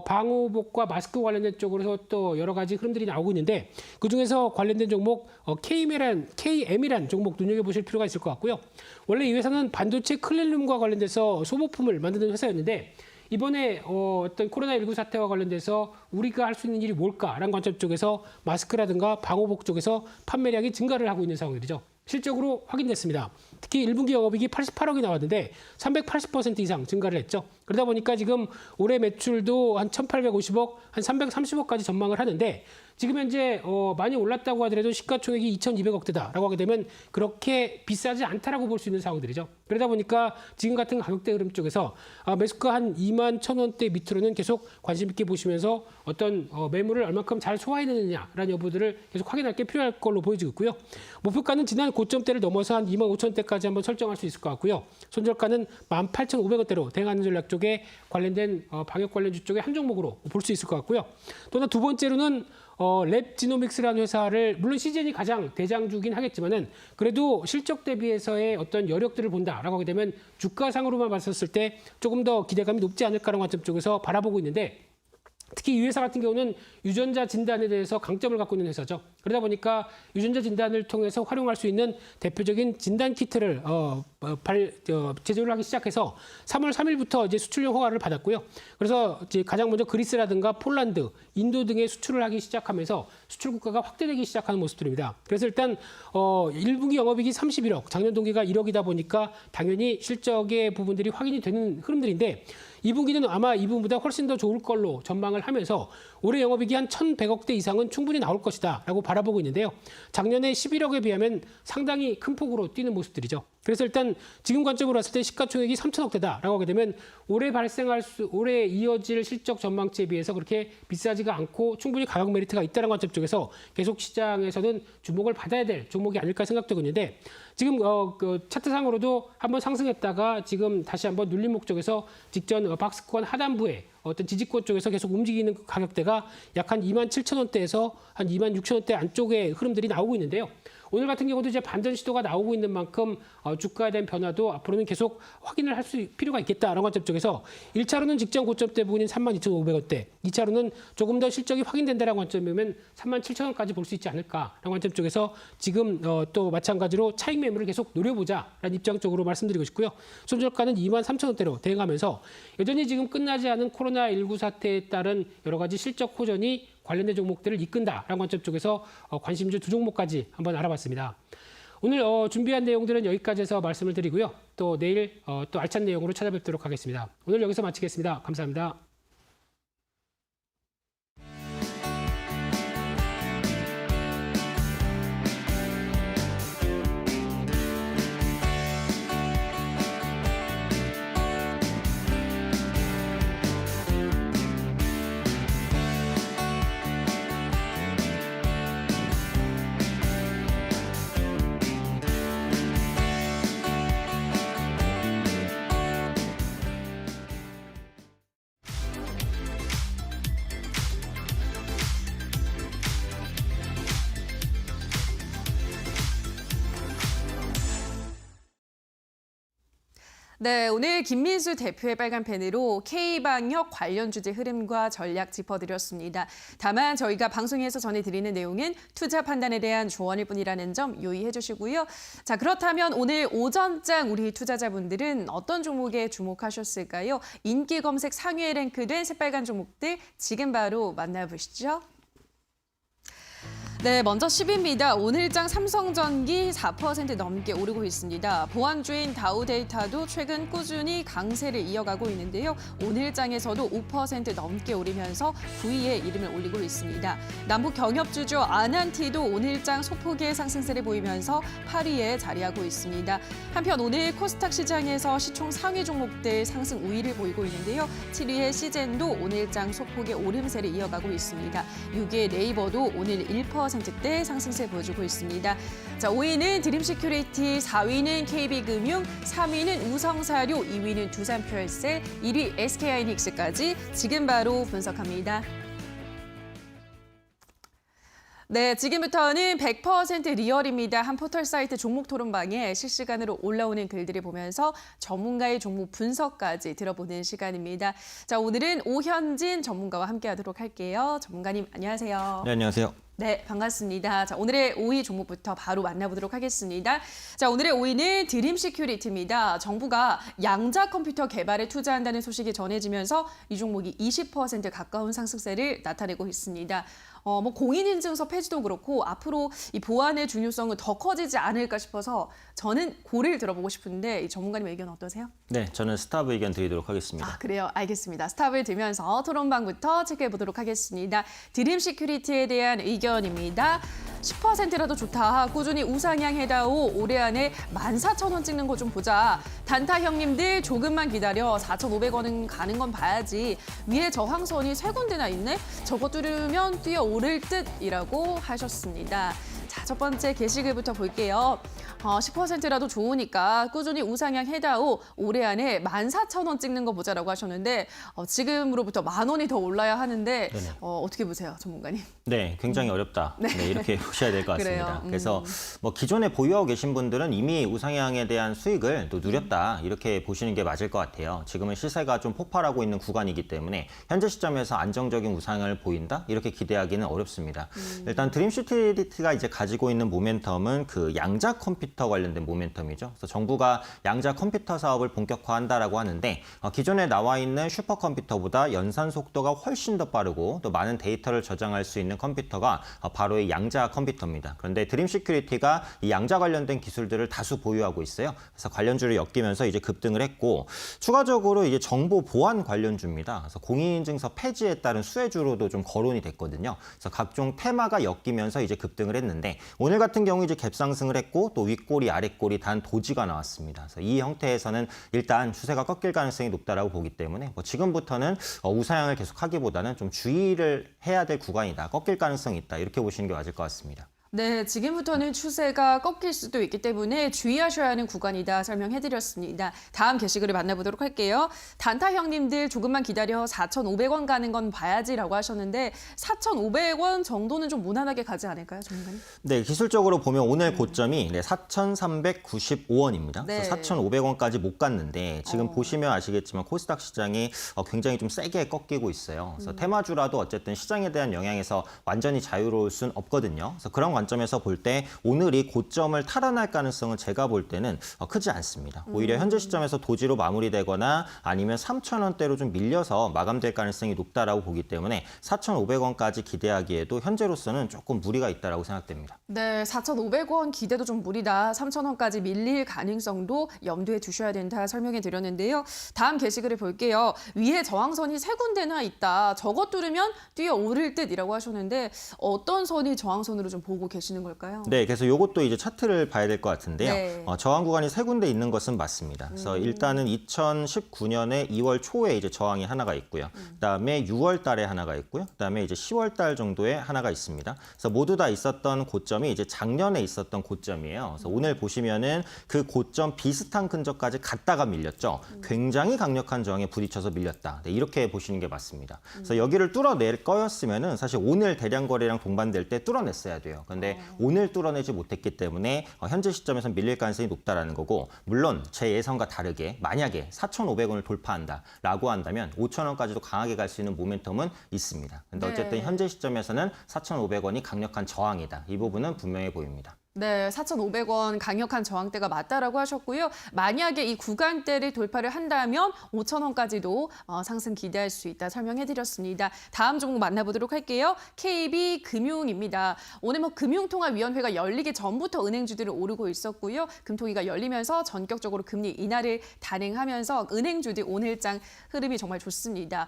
방호복과 마스크 관련된 쪽으로 또 여러 가지 흐름들이 나오고 있는데 그중에서 관련된 종목 KM이란 종목 눈여겨보실 필요가 있을 것 같고요. 원래 이 회사는 반도체 클린룸과 관련돼서 소모품을 만드는 회사였는데 이번에 어떤 코로나19 사태와 관련돼서 우리가 할 수 있는 일이 뭘까라는 관점 쪽에서 마스크라든가 방호복 쪽에서 판매량이 증가를 하고 있는 상황들이죠. 실적으로 확인됐습니다. 특히 1분기 영업이익이 88억이 나왔는데 380% 이상 증가를 했죠. 그러다 보니까 지금 올해 매출도 한 1,850억, 한 330억까지 전망을 하는데 지금 현재 많이 올랐다고 하더라도 시가총액이 2,200억대다라고 하게 되면 그렇게 비싸지 않다라고 볼 수 있는 상황들이죠. 그러다 보니까 지금 같은 가격대 흐름 쪽에서 매수가 한 21,000원대 밑으로는 계속 관심 있게 보시면서 어떤 매물을 얼마큼 잘 소화해내느냐라는 여부들을 계속 확인할 게 필요할 걸로 보여지고 있고요. 목표가는 지난 고점대를 넘어서 한 25,000원대까지 한번 설정할 수 있을 것 같고요. 손절가는 18,500원대로 대응하는 전략 쪽에 관련된 방역 관련주 쪽에 한 종목으로 볼 수 있을 것 같고요. 또한 두 번째로는 랩지노믹스라는 회사를 물론 시즌이 가장 대장주긴 하겠지만은 그래도 실적 대비해서의 어떤 여력들을 본다라고 하게 되면 주가상으로만 봤었을 때 조금 더 기대감이 높지 않을까라는 관점 쪽에서 바라보고 있는데 특히 이 회사 같은 경우는 유전자 진단에 대해서 강점을 갖고 있는 회사죠. 그러다 보니까 유전자 진단을 통해서 활용할 수 있는 대표적인 진단 키트를 제조를 하기 시작해서 3월 3일부터 이제 수출용 허가를 받았고요. 그래서 이제 가장 먼저 그리스라든가 폴란드, 인도 등에 수출을 하기 시작하면서 수출 국가가 확대되기 시작하는 모습들입니다. 그래서 일단 1분기 영업이익이 31억, 작년 동기가 1억이다 보니까 당연히 실적의 부분들이 확인이 되는 흐름들인데 2분기는 아마 2분보다 훨씬 더 좋을 걸로 전망을 하면서 올해 영업이익이 한 1,100억대 이상은 충분히 나올 것이다 라고 바라보고 있는데요. 작년에 11억에 비하면 상당히 큰 폭으로 뛰는 모습들이죠. 그래서 일단 지금 관점으로 봤을 때 시가총액이 3,000억대다라고 하게 되면 올해 이어질 실적 전망치에 비해서 그렇게 비싸지가 않고 충분히 가격 메리트가 있다는 관점 쪽에서 계속 시장에서는 주목을 받아야 될 종목이 아닐까 생각되고 있는데 지금 그 차트상으로도 한번 상승했다가 지금 다시 한번 눌림 목적에서 직전 박스권 하단부에 어떤 지지권 쪽에서 계속 움직이는 가격대가 약 한 27,000원대에서 한 26,000원대 안쪽의 흐름들이 나오고 있는데요. 오늘 같은 경우도 이제 반전 시도가 나오고 있는 만큼 주가에 대한 변화도 앞으로는 계속 확인을 할 필요가 있겠다라는 관점 쪽에서 1차로는 직전 고점대 부분인 32,500원대, 2차로는 조금 더 실적이 확인된다라는 관점이면 37,000원까지 볼 수 있지 않을까라는 관점 쪽에서 지금 또 마찬가지로 차익 매물을 계속 노려보자라는 입장 쪽으로 말씀드리고 싶고요. 손절가는 23,000원대로 대응하면서 여전히 지금 끝나지 않은 코로나19 사태에 따른 여러 가지 실적 호전이 관련된 종목들을 이끈다라는 관점 쪽에서 관심주 두 종목까지 한번 알아봤습니다. 오늘 준비한 내용들은 여기까지 해서 말씀을 드리고요. 또 내일 또 알찬 내용으로 찾아뵙도록 하겠습니다. 오늘 여기서 마치겠습니다. 감사합니다. 네, 오늘 김민수 대표의 빨간 펜으로 K방역 관련 주제 흐름과 전략 짚어드렸습니다. 다만 저희가 방송에서 전해드리는 내용은 투자 판단에 대한 조언일 뿐이라는 점 유의해 주시고요. 자, 그렇다면 오늘 오전장 우리 투자자분들은 어떤 종목에 주목하셨을까요? 인기 검색 상위에 랭크된 새빨간 종목들 지금 바로 만나보시죠. 네, 먼저 10위입니다. 오늘장 삼성전기 4% 넘게 오르고 있습니다. 보안주인 다우데이터도 최근 꾸준히 강세를 이어가고 있는데요. 오늘장에서도 5% 넘게 오르면서 9위에 이름을 올리고 있습니다. 남북 경협주죠. 아난티도 오늘장 소폭의 상승세를 보이면서 8위에 자리하고 있습니다. 한편 오늘 코스닥 시장에서 시총 상위 종목들 상승 우위를 보이고 있는데요. 7위의 시젠도 오늘장 소폭의 오름세를 이어가고 있습니다. 6위의 네이버도 오늘 1%대 상승세 보여주고 있습니다. 자, 5위는 드림시큐리티, 4위는 KB금융, 3위는 우성사료, 2위는 두산표열셀, 1위 SK하이닉스까지 지금 바로 분석합니다. 네, 지금부터는 100% 리얼입니다. 한 포털 사이트 종목 토론방에 실시간으로 올라오는 글들을 보면서 전문가의 종목 분석까지 들어보는 시간입니다. 자, 오늘은 오현진 전문가와 함께하도록 할게요. 전문가님 안녕하세요. 네, 안녕하세요. 네, 반갑습니다. 자, 오늘의 5위 종목부터 바로 만나보도록 하겠습니다. 자, 오늘의 5위는 드림시큐리티입니다. 정부가 양자 컴퓨터 개발에 투자한다는 소식이 전해지면서 이 종목이 20% 가까운 상승세를 나타내고 있습니다. 공인인증서 폐지도 그렇고 앞으로 이 보안의 중요성은 더 커지지 않을까 싶어서 저는 고를 들어보고 싶은데 이 전문가님 의견 어떠세요? 네, 저는 스탑 의견 드리도록 하겠습니다. 아, 그래요. 알겠습니다. 스탑을 들면서 토론방부터 체크해 보도록 하겠습니다. 드림시큐리티에 대한 의견입니다. 10%라도 좋다. 꾸준히 우상향해다오. 올해 안에 14,000원 찍는 거 좀 보자. 단타 형님들 조금만 기다려. 4,500원은 가는 건 봐야지. 위에 저항선이 3군데나 있네. 저거 뚫으면 뛰어오를 듯이라고 하셨습니다. 자, 첫 번째 게시글부터 볼게요. 10%라도 좋으니까 꾸준히 우상향 해다오. 올해 안에 14,000원 찍는 거 보자라고 하셨는데 지금으로부터 10,000원이 더 올라야 하는데 어떻게 보세요, 전문가님? 네, 굉장히 어렵다. 네, 이렇게 보셔야 될 것 같습니다. 그래요. 그래서 기존에 보유하고 계신 분들은 이미 우상향에 대한 수익을 또 누렸다. 이렇게 보시는 게 맞을 것 같아요. 지금은 시세가 좀 폭발하고 있는 구간이기 때문에 현재 시점에서 안정적인 우상향을 보인다? 이렇게 기대하기는 어렵습니다. 일단 드림시티가 이제 가지고 있는 모멘텀은 그 양자 컴퓨터 관련된 모멘텀이죠. 그래서 정부가 양자 컴퓨터 사업을 본격화한다라고 하는데 기존에 나와 있는 슈퍼컴퓨터보다 연산 속도가 훨씬 더 빠르고 또 많은 데이터를 저장할 수 있는 컴퓨터가 바로 이 양자 컴퓨터입니다. 그런데 드림시큐리티가 이 양자 관련된 기술들을 다수 보유하고 있어요. 그래서 관련주를 엮이면서 이제 급등을 했고 추가적으로 이제 정보 보안 관련주입니다. 그래서 공인인증서 폐지에 따른 수혜주로도 좀 거론이 됐거든요. 그래서 각종 테마가 엮이면서 이제 급등을 했는데 오늘 같은 경우 이제 갭상승을 했고 또 윗꼬리 아랫꼬리 단 도지가 나왔습니다. 그래서 이 형태에서는 일단 추세가 꺾일 가능성이 높다라고 보기 때문에 지금부터는 우상향을 계속하기보다는 좀 주의를 해야 될 구간이다. 꺾일 가능성이 있다. 이렇게 보시는 게 맞을 것 같습니다. 네, 지금부터는 추세가 꺾일 수도 있기 때문에 주의하셔야 하는 구간이다 설명해드렸습니다. 다음 게시글을 만나보도록 할게요. 단타 형님들 조금만 기다려 4,500원 가는 건 봐야지라고 하셨는데 4,500원 정도는 좀 무난하게 가지 않을까요, 전문가님? 네, 기술적으로 보면 오늘 고점이 4,395원입니다. 네. 4,500원까지 못 갔는데 지금 보시면 아시겠지만 코스닥 시장이 굉장히 좀 세게 꺾이고 있어요. 그래서 테마주라도 어쨌든 시장에 대한 영향에서 완전히 자유로울 순 없거든요. 그래서 그런 관점에서 볼 때 오늘이 고점을 탈환할 가능성은 제가 볼 때는 크지 않습니다. 오히려 현재 시점에서 도지로 마무리되거나 아니면 3,000원대로 좀 밀려서 마감될 가능성이 높다라고 보기 때문에 4,500원까지 기대하기에도 현재로서는 조금 무리가 있다라고 생각됩니다. 네, 4,500원 기대도 좀 무리다. 3,000원까지 밀릴 가능성도 염두에 두셔야 된다 설명해 드렸는데요. 다음 게시글을 볼게요. 위에 저항선이 3군데나 있다. 저것 뚫으면 뛰어오를 듯이라고 하셨는데 어떤 선이 저항선으로 좀 보고 계시는 걸까요? 네, 그래서 이것도 이제 차트를 봐야 될 것 같은데요. 네. 저항 구간이 3군데 있는 것은 맞습니다. 그래서 일단은 2019년에 2월 초에 이제 저항이 하나가 있고요. 그다음에 6월 달에 하나가 있고요. 그다음에 이제 10월 달 정도에 하나가 있습니다. 그래서 모두 다 있었던 고점이 이제 작년에 있었던 고점이에요. 그래서 오늘 보시면은 그 고점 비슷한 근접까지 갔다가 밀렸죠. 굉장히 강력한 저항에 부딪혀서 밀렸다. 네, 이렇게 보시는 게 맞습니다. 그래서 여기를 뚫어낼 거였으면은 사실 오늘 대량 거래량 동반될 때 뚫어냈어야 돼요. 그런데 그런데 오늘 뚫어내지 못했기 때문에 현재 시점에서 밀릴 가능성이 높다라는 거고, 물론 제 예상과 다르게 만약에 4,500원을 돌파한다라고 한다면 5,000원까지도 강하게 갈 수 있는 모멘텀은 있습니다. 근데 어쨌든 네. 현재 시점에서는 4,500원이 강력한 저항이다. 이 부분은 분명해 보입니다. 네, 4,500원 강력한 저항대가 맞다라고 하셨고요. 만약에 이 구간대를 돌파를 한다면 5,000원까지도 상승 기대할 수 있다 설명해드렸습니다. 다음 종목 만나보도록 할게요. KB금융입니다. 오늘 금융통화위원회가 열리기 전부터 은행주들은 오르고 있었고요. 금통위가 열리면서 전격적으로 금리 인하를 단행하면서 은행주들 오늘장 흐름이 정말 좋습니다.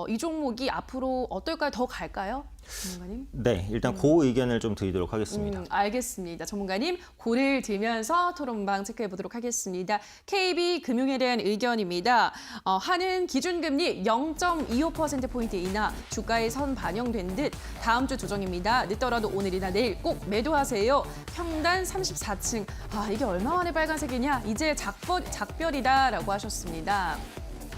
이 종목이 앞으로 어떨까요? 더 갈까요? 전문가님? 네, 일단 그 의견을 좀 드리도록 하겠습니다. 알겠습니다. 전문가님 고를 들면서 토론방 체크해 보도록 하겠습니다. KB금융에 대한 의견입니다. 한은 기준금리 0.25%포인트 인하, 주가에 선 반영된 듯 다음 주 조정입니다. 늦더라도 오늘이나 내일 꼭 매도하세요. 평단 34층. 이게 얼마 만에 빨간색이냐? 이제 작별이다라고 하셨습니다.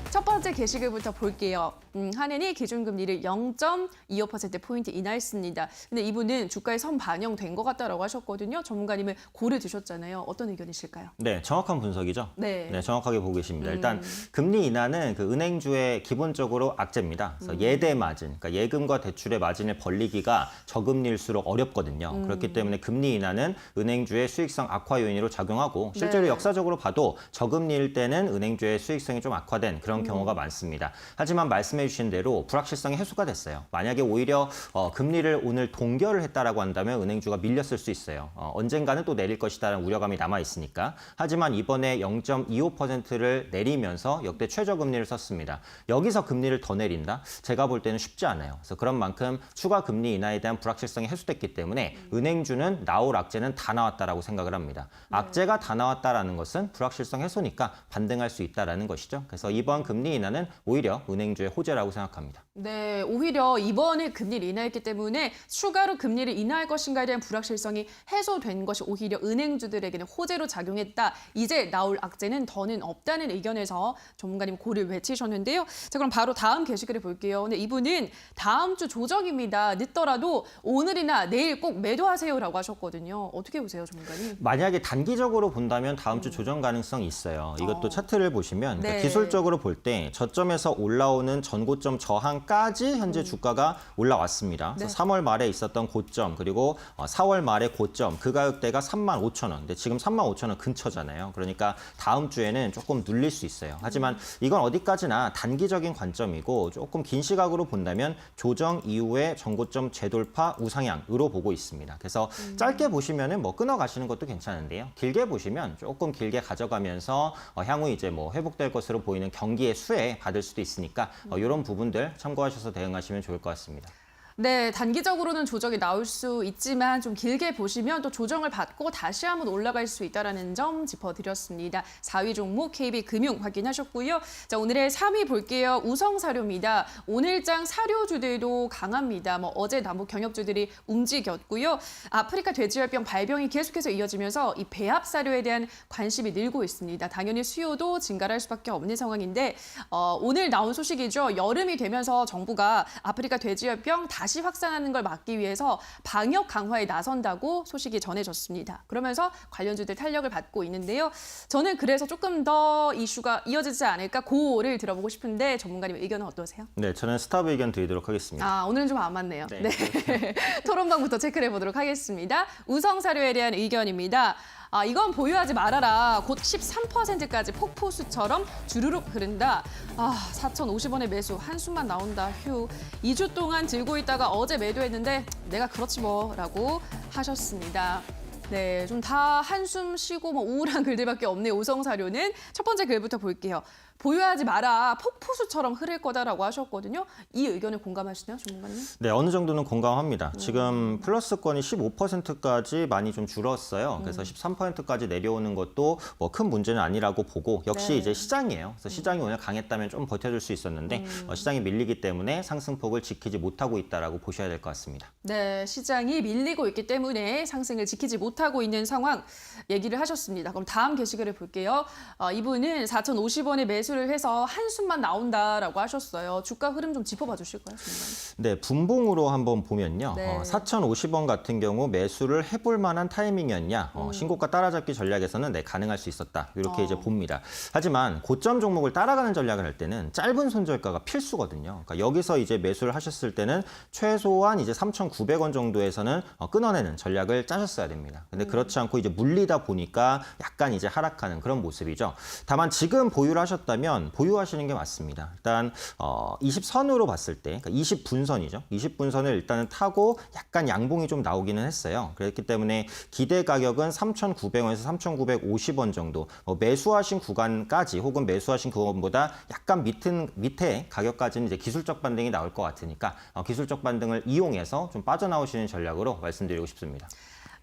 첫 번째 게시글부터 볼게요. 한은이 기준금리를 0.25%포인트 인하했습니다. 근데 이분은 주가에 선 반영된 것 같다라고 하셨거든요. 전문가님은 고를 드셨잖아요. 어떤 의견이실까요? 네, 정확한 분석이죠. 네. 정확하게 보고 계십니다. 일단 금리 인하는 그 은행주의 기본적으로 악재입니다. 그래서 예대 마진, 그러니까 예금과 대출의 마진을 벌리기가 저금리일수록 어렵거든요. 그렇기 때문에 금리 인하는 은행주의 수익성 악화 요인으로 작용하고, 실제로 네. 역사적으로 봐도 저금리일 때는 은행주의 수익성이 좀 악화된 그런 경우가 많습니다. 하지만 말씀해 주신 대로 불확실성이 해소가 됐어요. 만약에 오히려 금리를 오늘 동결을 했다라고 한다면 은행주가 밀렸을 수 있어요. 언젠가는 또 내릴 것이다라는 우려감이 남아 있으니까. 하지만 이번에 0.25%를 내리면서 역대 최저금리를 썼습니다. 여기서 금리를 더 내린다? 제가 볼 때는 쉽지 않아요. 그래서 그런 만큼 추가 금리 인하에 대한 불확실성이 해소됐기 때문에 은행주는 나올 악재는 다 나왔다라고 생각을 합니다. 악재가 다 나왔다라는 것은 불확실성 해소니까 반등할 수 있다라는 것이죠. 그래서 이번 금리 인하는 오히려 은행주의 호재라고 생각합니다. 네, 오히려 이번에 금리를 인하했기 때문에 추가로 금리를 인하할 것인가에 대한 불확실성이 해소된 것이 오히려 은행주들에게는 호재로 작용했다. 이제 나올 악재는 더는 없다는 의견에서 전문가님 고를 외치셨는데요. 자, 그럼 바로 다음 게시글을 볼게요. 근데 이분은 다음 주 조정입니다. 늦더라도 오늘이나 내일 꼭 매도하세요라고 하셨거든요. 어떻게 보세요, 전문가님? 만약에 단기적으로 본다면 다음 주 조정 가능성이 있어요. 이것도 차트를 보시면 네. 기술적으로 볼 때 저점에서 올라오는 전고점 저항까지 현재 주가가 올라왔습니다. 그래서 3월 말에 있었던 고점, 그리고 4월 말에 고점, 그 가격대가 35,000원. 근데 지금 35,000원 근처잖아요. 그러니까 다음 주에는 조금 눌릴 수 있어요. 하지만 이건 어디까지나 단기적인 관점이고, 조금 긴 시각으로 본다면 조정 이후에 전고점 재돌파 우상향으로 보고 있습니다. 그래서 짧게 보시면은 끊어가시는 것도 괜찮은데요. 길게 보시면 조금 길게 가져가면서 향후 이제 회복될 것으로 보이는 경기의 수혜 받을 수도 있으니까 이런 부분들 참고하셔서 대응하시면 좋을 것 같습니다. 네, 단기적으로는 조정이 나올 수 있지만 좀 길게 보시면 또 조정을 받고 다시 한번 올라갈 수 있다는 점 짚어드렸습니다. 4위 종목 KB금융 확인하셨고요. 자, 오늘의 3위 볼게요. 우성사료입니다. 오늘장 사료주들도 강합니다. 어제 남북 경협주들이 움직였고요. 아프리카 돼지열병 발병이 계속해서 이어지면서 이 배합 사료에 대한 관심이 늘고 있습니다. 당연히 수요도 증가할 수밖에 없는 상황인데 오늘 나온 소식이죠. 여름이 되면서 정부가 아프리카 돼지열병 다시 확산하는 걸 막기 위해서 방역 강화에 나선다고 소식이 전해졌습니다. 그러면서 관련주들 탄력을 받고 있는데요. 저는 그래서 조금 더 이슈가 이어지지 않을까 고를 들어보고 싶은데 전문가님 의견은 어떠세요? 네, 저는 스탑 의견 드리도록 하겠습니다. 오늘은 좀 안 맞네요. 네. 네. 토론방부터 체크를 해보도록 하겠습니다. 우성사료에 대한 의견입니다. 이건 보유하지 말아라. 곧 13%까지 폭포수처럼 주르륵 흐른다. 4,050원의 매수 한숨만 나온다. 휴. 2주 동안 들고 있다가 어제 매도했는데 내가 그렇지 뭐라고 하셨습니다. 네, 좀 다 한숨 쉬고 우울한 글들밖에 없네요. 우성사료는 첫 번째 글부터 볼게요. 보유하지 마라. 폭포수처럼 흐를 거다라고 하셨거든요. 이 의견에 공감하시나요, 전문가님? 네, 어느 정도는 공감합니다. 지금 플러스권이 15%까지 많이 좀 줄었어요. 그래서 13%까지 내려오는 것도 큰 문제는 아니라고 보고, 역시 네. 이제 시장이에요. 그래서 시장이 오늘 강했다면 좀 버텨줄 수 있었는데 시장이 밀리기 때문에 상승폭을 지키지 못하고 있다라고 보셔야 될 것 같습니다. 네, 시장이 밀리고 있기 때문에 상승을 지키지 못하고 있는 상황 얘기를 하셨습니다. 그럼 다음 게시글을 볼게요. 이분은 4,050원의 매수 매수를 해서 한숨만 나온다라고 하셨어요. 주가 흐름 좀 짚어봐 주실까요? 네, 분봉으로 한번 보면요. 네. 4,050원 같은 경우 매수를 해볼 만한 타이밍이었냐. 신고가 따라잡기 전략에서는 네, 가능할 수 있었다. 이렇게 이제 봅니다. 하지만 고점 종목을 따라가는 전략을 할 때는 짧은 손절가가 필수거든요. 그러니까 여기서 이제 매수를 하셨을 때는 최소한 이제 3,900원 정도에서는 끊어내는 전략을 짜셨어야 됩니다. 근데 그렇지 않고 이제 물리다 보니까 약간 이제 하락하는 그런 모습이죠. 다만 지금 보유를 하셨다면 보유하시는 게 맞습니다. 일단 20선으로 봤을 때, 그러니까 20분선이죠. 20분선을 일단은 타고 약간 양봉이 좀 나오기는 했어요. 그렇기 때문에 기대 가격은 3,900원에서 3,950원 정도. 매수하신 구간까지 혹은 매수하신 구간보다 약간 밑에 가격까지는 이제 기술적 반등이 나올 것 같으니까 기술적 반등을 이용해서 좀 빠져나오시는 전략으로 말씀드리고 싶습니다.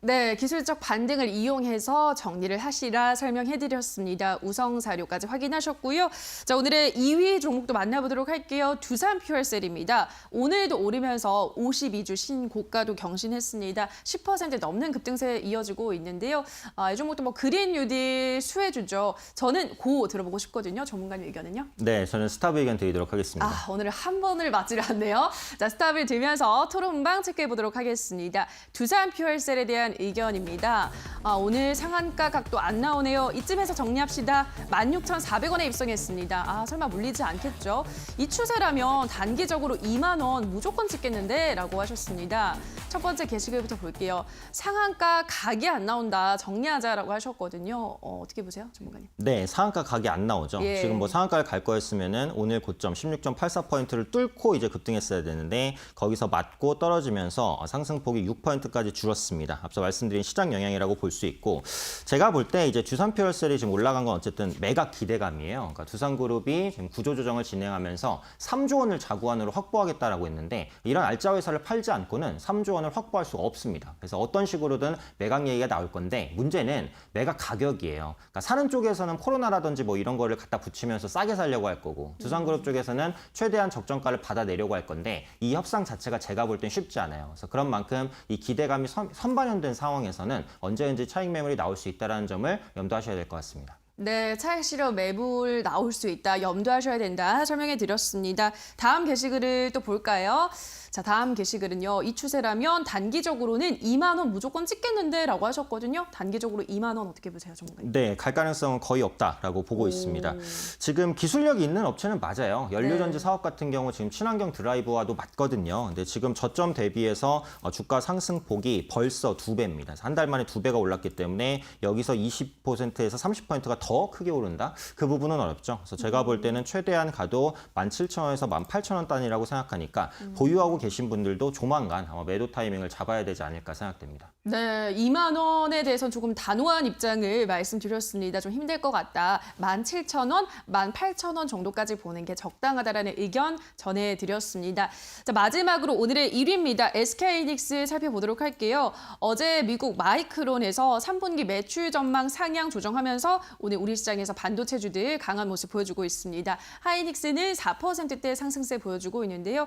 네, 기술적 반등을 이용해서 정리를 하시라 설명해드렸습니다. 우성사료까지 확인하셨고요. 자, 오늘의 2위 종목도 만나보도록 할게요. 두산퓨얼셀입니다. 오늘도 오르면서 52주 신고가도 경신했습니다. 10% 넘는 급등세에 이어지고 있는데요. 이 종목도 뭐 그린 뉴딜 수혜주죠. 저는 고 들어보고 싶거든요. 전문가님 의견은요? 네, 저는 스탑 의견 드리도록 하겠습니다. 오늘 한 번을 맞지를 않네요. 자, 스탑을 들면서 토론방 체크해보도록 하겠습니다. 두산퓨얼셀에 대한 의견입니다. 오늘 상한가 각도 안 나오네요. 이쯤에서 정리합시다. 16,400원에 입성했습니다. 설마 물리지 않겠죠? 이 추세라면 단기적으로 2만 원 무조건 찍겠는데? 라고 하셨습니다. 첫 번째 게시글부터 볼게요. 상한가 각이 안 나온다. 정리하자라고 하셨거든요. 어떻게 보세요, 전문가님? 네, 상한가 각이 안 나오죠. 예. 지금 뭐 상한가를 갈 거였으면은 오늘 고점 16.84%를 뚫고 이제 급등했어야 되는데 거기서 맞고 떨어지면서 상승폭이 6%까지 줄었습니다. 앞서 말씀드린 시장 영향이라고 볼 수 있고 제가 볼 때 이제 두산퓨얼셀이 지금 올라간 건 어쨌든 매각 기대감이에요. 그러니까 두산그룹이 지금 구조조정을 진행하면서 3조 원을 자구안으로 확보하겠다라고 했는데 이런 알짜 회사를 팔지 않고는 3조 원을 확보할 수가 없습니다. 그래서 어떤 식으로든 매각 얘기가 나올 건데 문제는 매각 가격이에요. 그러니까 사는 쪽에서는 코로나라든지 뭐 이런 거를 갖다 붙이면서 싸게 살려고 할 거고 두산그룹 쪽에서는 최대한 적정가를 받아내려고 할 건데 이 협상 자체가 제가 볼 땐 쉽지 않아요. 그래서 그런 만큼 이 기대감이 선반영된 상황에서는 언제든지 차익 매물이 나올 수 있다는 점을 염두하셔야 될 것 같습니다. 네, 차익 실현 매물 나올 수 있다. 염두하셔야 된다. 설명해 드렸습니다. 다음 게시글을 또 볼까요? 자, 다음 게시글은요. 이 추세라면 단기적으로는 2만 원 무조건 찍겠는데 라고 하셨거든요. 단기적으로 2만 원 어떻게 보세요, 전문가님? 네, 갈 가능성은 거의 없다라고 보고 있습니다. 지금 기술력이 있는 업체는 맞아요. 연료전지 사업 같은 경우 지금 친환경 드라이브와도 맞거든요. 근데 지금 저점 대비해서 주가 상승폭이 벌써 2배입니다. 한 달 만에 2배가 올랐기 때문에 여기서 20%에서 30%가 더 크게 오른다? 그 부분은 어렵죠. 그래서 제가 볼 때는 최대한 가도 17,000원에서 18,000원 단위라고 생각하니까 보유하고 계신 분들도 조만간 아마 매도 타이밍을 잡아야 되지 않을까 생각됩니다. 네, 2만 원에 대해서는 조금 단호한 입장을 말씀드렸습니다. 좀 힘들 것 같다. 17,000원, 18,000원 정도까지 보는 게 적당하다라는 의견 전해드렸습니다. 자, 마지막으로 오늘의 1위입니다. SK하이닉스 살펴보도록 할게요. 어제 미국 마이크론에서 3분기 매출 전망 상향 조정하면서 오늘 우리 시장에서 반도체주들 강한 모습 보여주고 있습니다. 하이닉스는 4%대 상승세 보여주고 있는데요.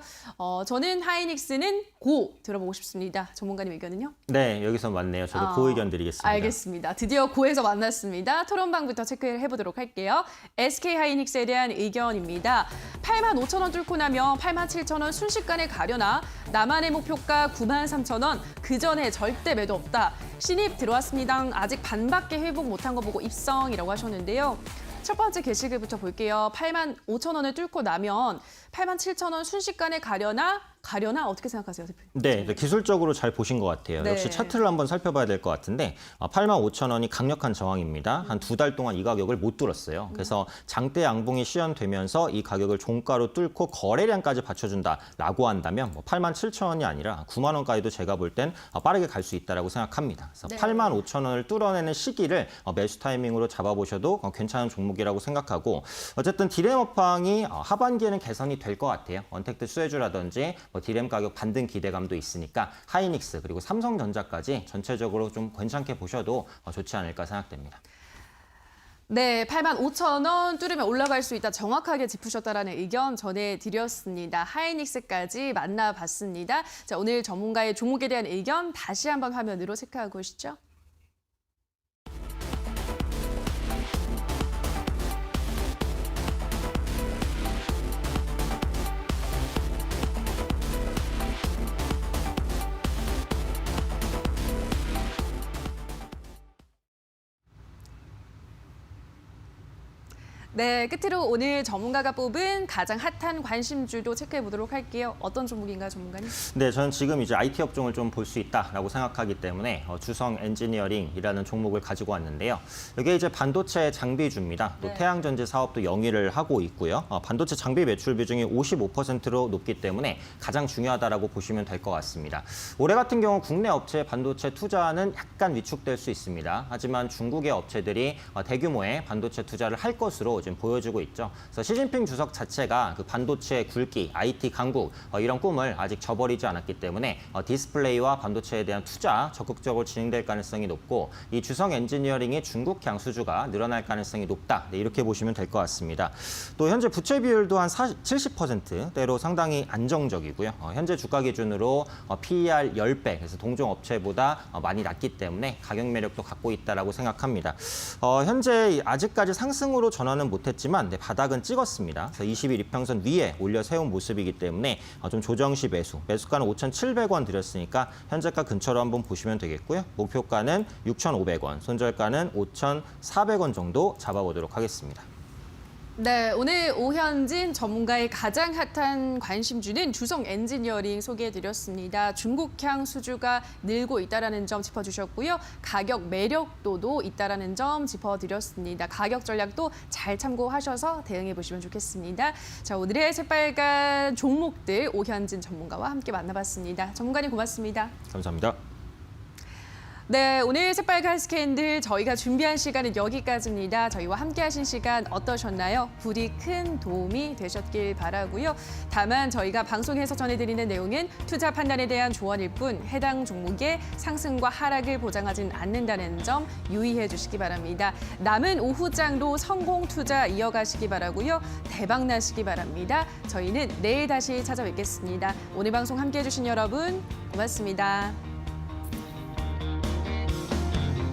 저는 하이닉스는 고 들어보고 싶습니다. 전문가님 의견은요? 네, 여기서 맞네요. 저도 고 의견 드리겠습니다. 알겠습니다. 드디어 고에서 만났습니다. 토론방부터 체크해 보도록 할게요. SK하이닉스에 대한 의견입니다. 85,000원 뚫고 나면 87,000원 순식간에 가려나 나만의 목표가 93,000원 그 전에 절대 매도 없다. 신입 들어왔습니다. 아직 반밖에 회복 못한 거 보고 입성이라고 하셨는데요. 첫 번째 게시글부터 볼게요. 85,000원을 뚫고 나면 87,000원 순식간에 가려나 어떻게 생각하세요, 대표님? 네, 기술적으로 잘 보신 것 같아요. 네. 역시 차트를 한번 살펴봐야 될 것 같은데 85,000원이 강력한 저항입니다. 한 2달 동안 이 가격을 못 뚫었어요. 그래서 장대 양봉이 시연되면서 이 가격을 종가로 뚫고 거래량까지 받쳐준다라고 한다면 87,000원이 아니라 9만 원까지도 제가 볼 땐 빠르게 갈 수 있다라고 생각합니다. 그래서 네. 85,000원을 뚫어내는 시기를 매수 타이밍으로 잡아보셔도 괜찮은 종목이라고 생각하고 어쨌든 디램 업황이 하반기에는 개선이 될 것 같아요. 언택트 수혜주라든지 디램 가격 반등 기대감도 있으니까 하이닉스 그리고 삼성전자까지 전체적으로 좀 괜찮게 보셔도 좋지 않을까 생각됩니다. 네, 85,000원 뚫으면 올라갈 수 있다. 정확하게 짚으셨다라는 의견 전해드렸습니다. 하이닉스까지 만나봤습니다. 자, 오늘 전문가의 종목에 대한 의견 다시 한번 화면으로 체크하고 오시죠. 네, 끝으로 오늘 전문가가 뽑은 가장 핫한 관심주도 체크해 보도록 할게요. 어떤 종목인가요, 전문가님? 네, 저는 지금 이제 IT 업종을 좀 볼 수 있다라고 생각하기 때문에 주성 엔지니어링이라는 종목을 가지고 왔는데요. 이게 이제 반도체 장비주입니다. 또 네. 태양전지 사업도 영위를 하고 있고요. 반도체 장비 매출 비중이 55%로 높기 때문에 가장 중요하다라고 보시면 될 것 같습니다. 올해 같은 경우 국내 업체 반도체 투자는 약간 위축될 수 있습니다. 하지만 중국의 업체들이 대규모의 반도체 투자를 할 것으로 지금 보여지고 있죠. 그래서 시진핑 주석 자체가 그 반도체 굴기, IT 강국 이런 꿈을 아직 저버리지 않았기 때문에 디스플레이와 반도체에 대한 투자 적극적으로 진행될 가능성이 높고 이 주성 엔지니어링의 중국향 수주가 늘어날 가능성이 높다. 네, 이렇게 보시면 될 것 같습니다. 또 현재 부채 비율도 한 70%대로 상당히 안정적이고요. 현재 주가 기준으로 PER 10배, 그래서 동종 업체보다 많이 낮기 때문에 가격 매력도 갖고 있다라고 생각합니다. 현재 아직까지 상승으로 전환은 못했지만 바닥은 찍었습니다. 그래서 20일 이평선 위에 올려 세운 모습이기 때문에 좀 조정 시 매수가는 5,700원 드렸으니까 현재가 근처로 한번 보시면 되겠고요. 목표가는 6,500원, 손절가는 5,400원 정도 잡아보도록 하겠습니다. 네, 오늘 오현진 전문가의 가장 핫한 관심주는 주성 엔지니어링 소개해드렸습니다. 중국향 수주가 늘고 있다는 점 짚어주셨고요. 가격 매력도도 있다는 점 짚어드렸습니다. 가격 전략도 잘 참고하셔서 대응해보시면 좋겠습니다. 자, 오늘의 새빨간 종목들 오현진 전문가와 함께 만나봤습니다. 전문가님 고맙습니다. 감사합니다. 네, 오늘 새빨간 스캔들 저희가 준비한 시간은 여기까지입니다. 저희와 함께 하신 시간 어떠셨나요? 부디 큰 도움이 되셨길 바라고요. 다만 저희가 방송에서 전해드리는 내용은 투자 판단에 대한 조언일 뿐 해당 종목의 상승과 하락을 보장하진 않는다는 점 유의해 주시기 바랍니다. 남은 오후장도 성공 투자 이어가시기 바라고요. 대박 나시기 바랍니다. 저희는 내일 다시 찾아뵙겠습니다. 오늘 방송 함께해 주신 여러분 고맙습니다.